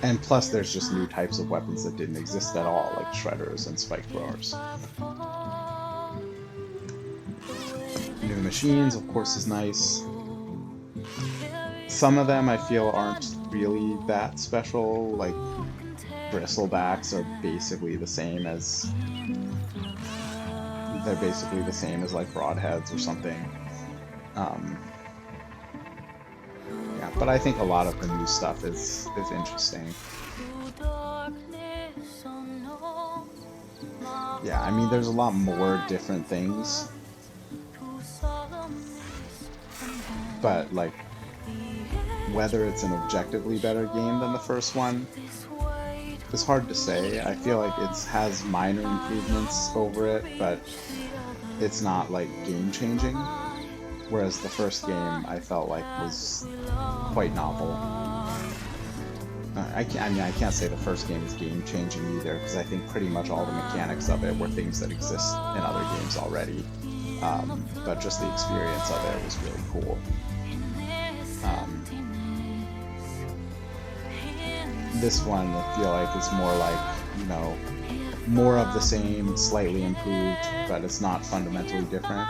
and plus there's just new types of weapons that didn't exist at all, like shredders and spike throwers. New machines, of course, is nice. Some of them I feel aren't really that special, like bristlebacks are basically the same as like broadheads or something. Yeah, but I think a lot of the new stuff is interesting. Yeah, I mean, there's a lot more different things, but like whether it's an objectively better game than the first one, it's hard to say. I feel like it has minor improvements over it, but it's not like game-changing. Whereas the first game I felt like was quite novel. I can't say the first game is game-changing either, because I think pretty much all the mechanics of it were things that exist in other games already. But just the experience of it was really cool. This one I feel like is more like, more of the same, slightly improved, but it's not fundamentally different,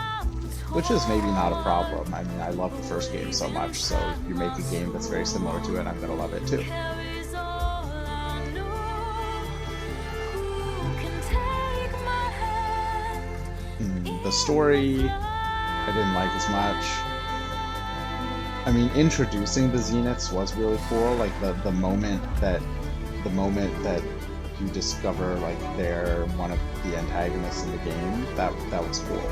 which is maybe not a problem. I mean, I love the first game so much, so if you make a game that's very similar to it, I'm gonna love it too. The story, I didn't like as much. I mean, introducing the Zeniths was really cool. Like the moment that you discover like they're one of the antagonists in the game, that was cool.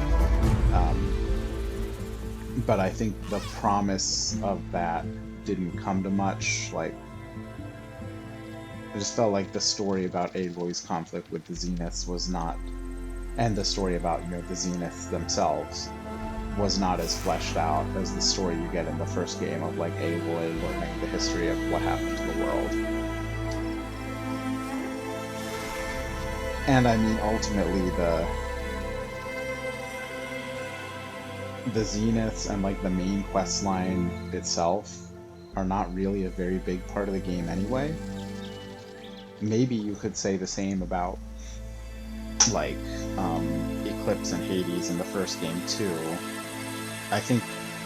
But I think the promise of that didn't come to much. Like, I just felt like the story about Aloy's conflict with the Zeniths was not, and the story about the Zeniths themselves was not as fleshed out as the story you get in the first game of like Aloy learning the history of what happened to the world. And I mean, ultimately the Zeniths and like the main quest line itself are not really a very big part of the game anyway. Maybe you could say the same about like Eclipse and Hades in the first game too. I think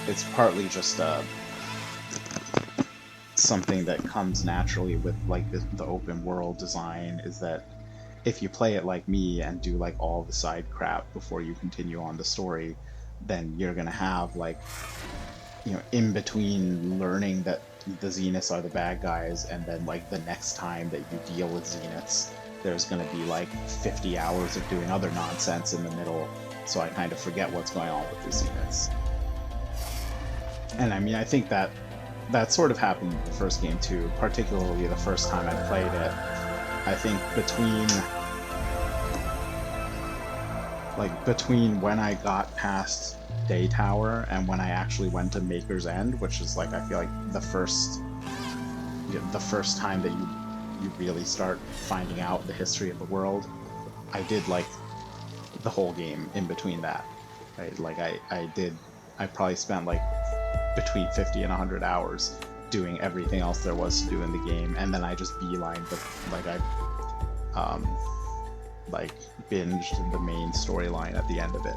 it's partly just something that comes naturally with like the open world design is that if you play it like me and do like all the side crap before you continue on the story, then you're gonna have like, you know, in between learning that the Zeniths are the bad guys and then like the next time that you deal with Zeniths, there's gonna be like 50 hours of doing other nonsense in the middle, so I kind of forget what's going on with the Zeniths. And I mean, I think that sort of happened in the first game too, particularly the first time I played it. I think between when I got past Day Tower and when I actually went to Maker's End, which is like, I feel like the first time that you really start finding out the history of the world, I did like the whole game in between that. Right? Like I probably spent like between 50 and 100 hours doing everything else there was to do in the game, and then I just beelined I binged the main storyline at the end of it.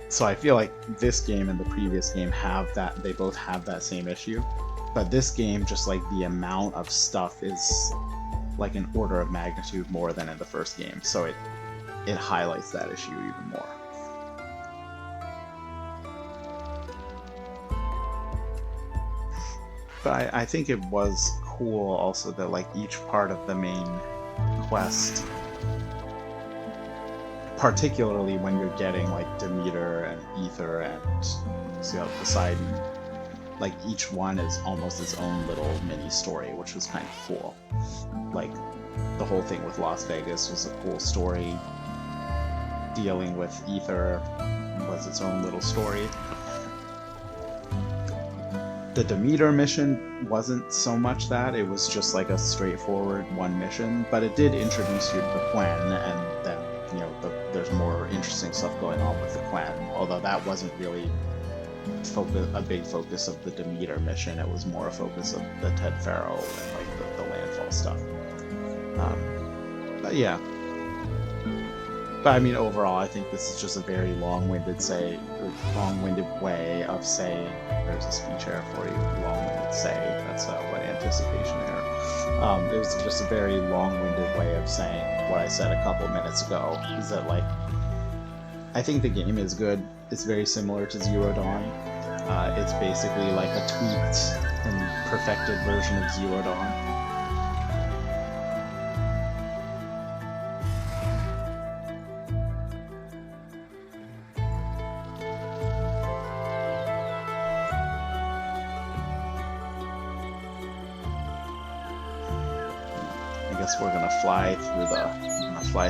So I feel like this game and the previous game have that, they both have that same issue, but this game, just like the amount of stuff is like an order of magnitude more than in the first game, so it highlights that issue even more. But I think it was cool also that like each part of the main quest, particularly when you're getting like Demeter and Ether and Poseidon, like each one is almost its own little mini story, which was kind of cool. Like the whole thing with Las Vegas was a cool story. Dealing with Ether was its own little story. The Demeter mission wasn't so much that, it was just like a straightforward one mission, but it did introduce you to the Quen, and then, you know, there's more interesting stuff going on with the Quen, although that wasn't really a big focus of the Demeter mission, it was more a focus of the Ted Faro and like the landfall stuff. But yeah. But I mean, overall, I think this is just a very long-winded way of saying, there's a speech error for you, long-winded say, that's what anticipation error. It was just a very long-winded way of saying what I said a couple minutes ago, is that like, I think the game is good, it's very similar to Zero Dawn. It's basically like a tweaked and perfected version of Zero Dawn. We're gonna fly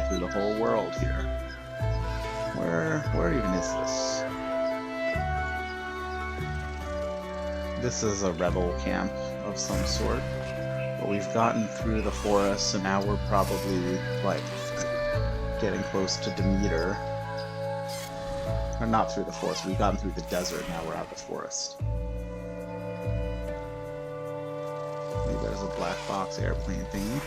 through the whole world here. Where even is this? This is a rebel camp of some sort. But we've gotten through the forest, and now we're probably like getting close to Demeter. Or not through the forest, we've gotten through the desert, now we're out of the forest. Maybe there's a black box airplane thingy.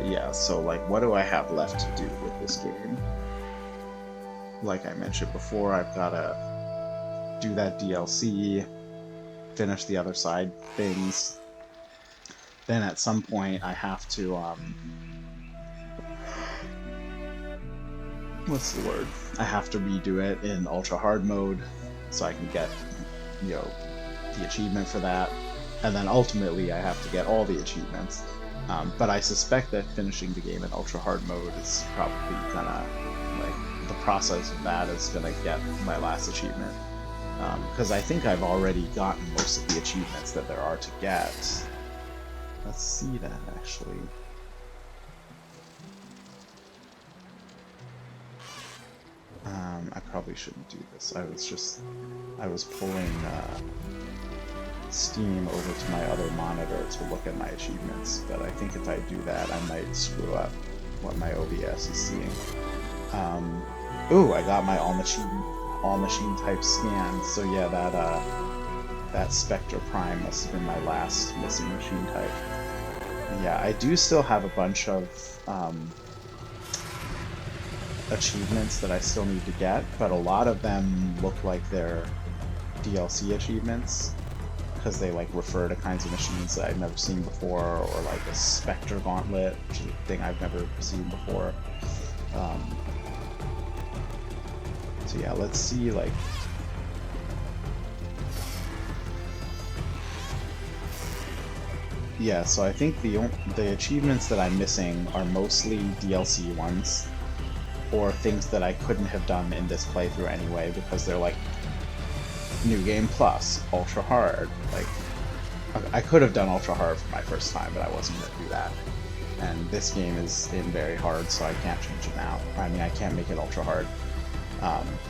Yeah, so like, what do I have left to do with this game? Like I mentioned before, I've gotta do that DLC, finish the other side things. Then at some point I have to, what's the word? I have to redo it in ultra hard mode so I can get, you know, the achievement for that. And then ultimately I have to get all the achievements. But I suspect that finishing the game in ultra hard mode is probably gonna, like, the process of that is gonna get my last achievement. Because I think I've already gotten most of the achievements that there are to get. Let's see that, actually. I probably shouldn't do this. I was pulling Steam over to my other monitor to look at my achievements, but I think if I do that, I might screw up what my OBS is seeing. Ooh, I got my all machine type scan. So yeah, that Spectre Prime must have been my last missing machine type. Yeah, I do still have a bunch of achievements that I still need to get, but a lot of them look like they're DLC achievements because they like refer to kinds of machines that I've never seen before, or like a Spectre Gauntlet, which is a thing I've never seen before. So yeah, let's see like. Yeah, so I think the achievements that I'm missing are mostly DLC ones, or things that I couldn't have done in this playthrough anyway, because they're like New Game Plus, Ultra Hard. Like, I could have done Ultra Hard for my first time, but I wasn't going to do that. And this game is in very hard, so I can't change it now. I mean, I can't make it Ultra Hard.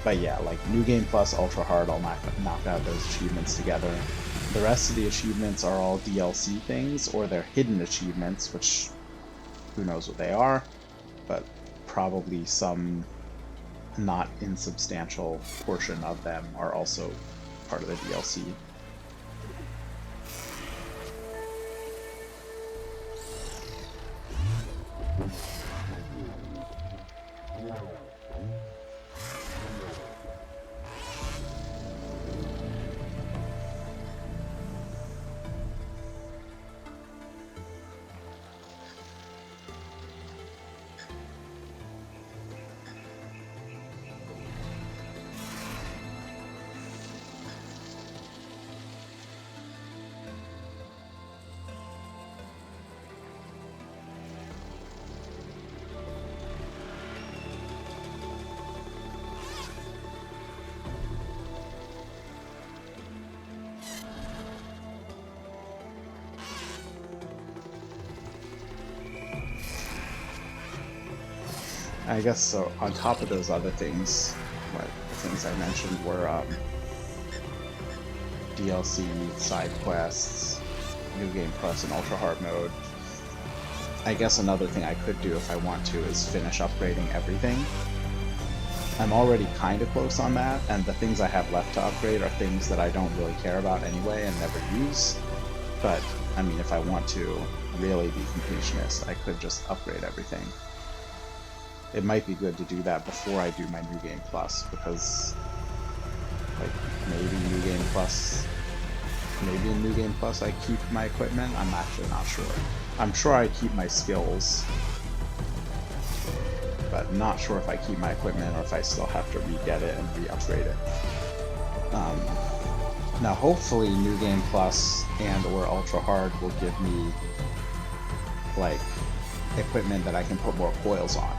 But yeah, like New Game Plus, Ultra Hard, I'll knock out those achievements together. The rest of the achievements are all DLC things, or they're hidden achievements, which who knows what they are, but probably some not insubstantial portion of them are also part of the DLC. I guess so. On top of those other things, what the things I mentioned were DLC, side quests, New Game Plus, and Ultra Hard mode. I guess another thing I could do if I want to is finish upgrading everything. I'm already kind of close on that, and the things I have left to upgrade are things that I don't really care about anyway and never use. But, I mean, if I want to really be completionist, I could just upgrade everything. It might be good to do that before I do my New Game Plus, because, like, maybe in New Game Plus I keep my equipment. I'm actually not sure. I'm sure I keep my skills, but not sure if I keep my equipment or if I still have to re-get it and re-upgrade it. Now, hopefully, New Game Plus and or Ultra Hard will give me, like, equipment that I can put more coils on.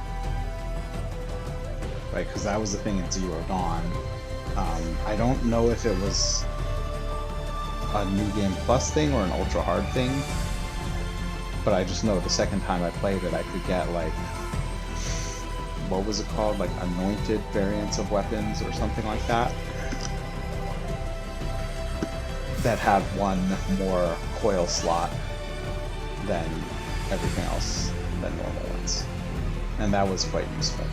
Right, because that was the thing in Zero Dawn. I don't know if it was a New Game Plus thing or an Ultra Hard thing, but I just know the second time I played it, I could get, like, what was it called? Like, anointed variants of weapons or something like that. That had one more coil slot than everything else, than normal ones. And that was quite useful.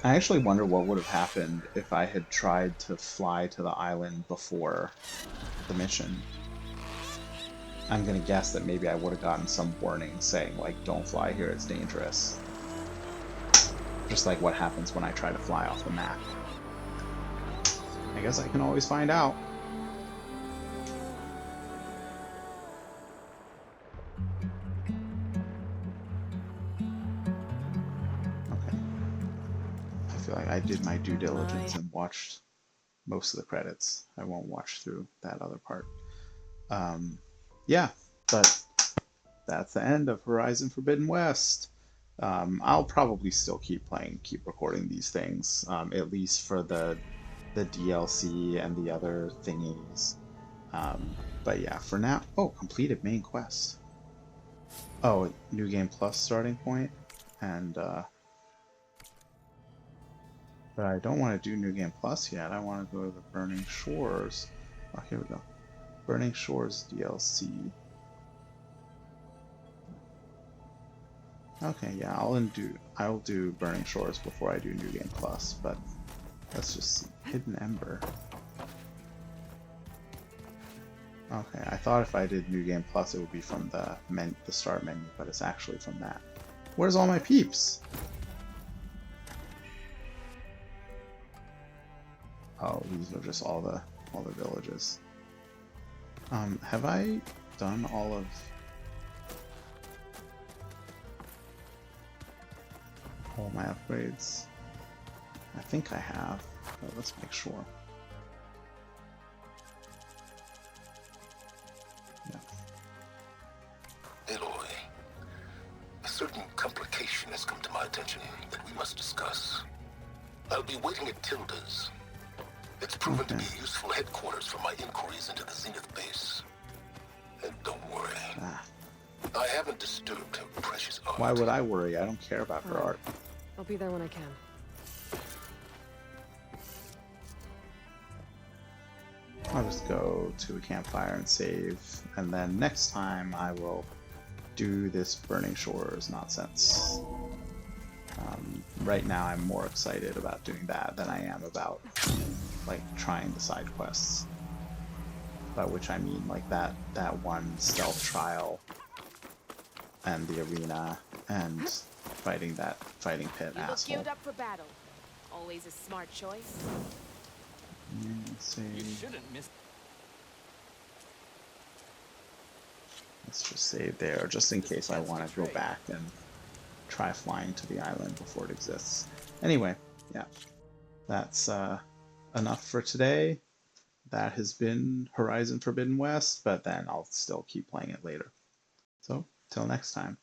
I actually wonder what would have happened if I had tried to fly to the island before the mission. I'm gonna guess that maybe I would have gotten some warning saying, like, don't fly here, it's dangerous. Just like what happens when I try to fly off the map. I guess I can always find out. Okay. I feel like I did my due diligence and watched most of the credits. I won't watch through that other part. Yeah, but that's the end of Horizon Forbidden West. I'll probably still keep recording these things, at least for the DLC and the other thingies. But yeah, for now, completed main quest. Oh, New Game Plus starting point, and but I don't want to do New Game Plus yet. I want to go to the Burning Shores. Oh, here we go. Burning Shores DLC. Okay, yeah, I'll do Burning Shores before I do New Game Plus, but let's just see. Hidden Ember. Okay, I thought if I did New Game Plus it would be from the start menu, but it's actually from that. Where's all my peeps? Oh, these are just all the villages. Have I done all of my upgrades? I think I have, but let's make sure. Yeah. Aloy, a certain complication has come to my attention that we must discuss. I'll be waiting at Tilda's. It's proven to be a useful headquarters for my inquiries into the Zenith base. And don't worry. I haven't disturbed her precious art. Why would I worry? I don't care about her art. I'll be there when I can. I'll just go to a campfire and save, and then next time I will do this Burning Shores nonsense. Right now I'm more excited about doing that than I am about like trying the side quests. By which I mean like that one stealth trial and the arena and fighting that fighting pit asshole. Geared up for battle. Always a smart choice. You shouldn't miss. Let's just save there, just in case I want to go back and try flying to the island before it exists. Anyway, yeah, that's enough for today. That has been Horizon Forbidden West, but then I'll still keep playing it later. So, till next time.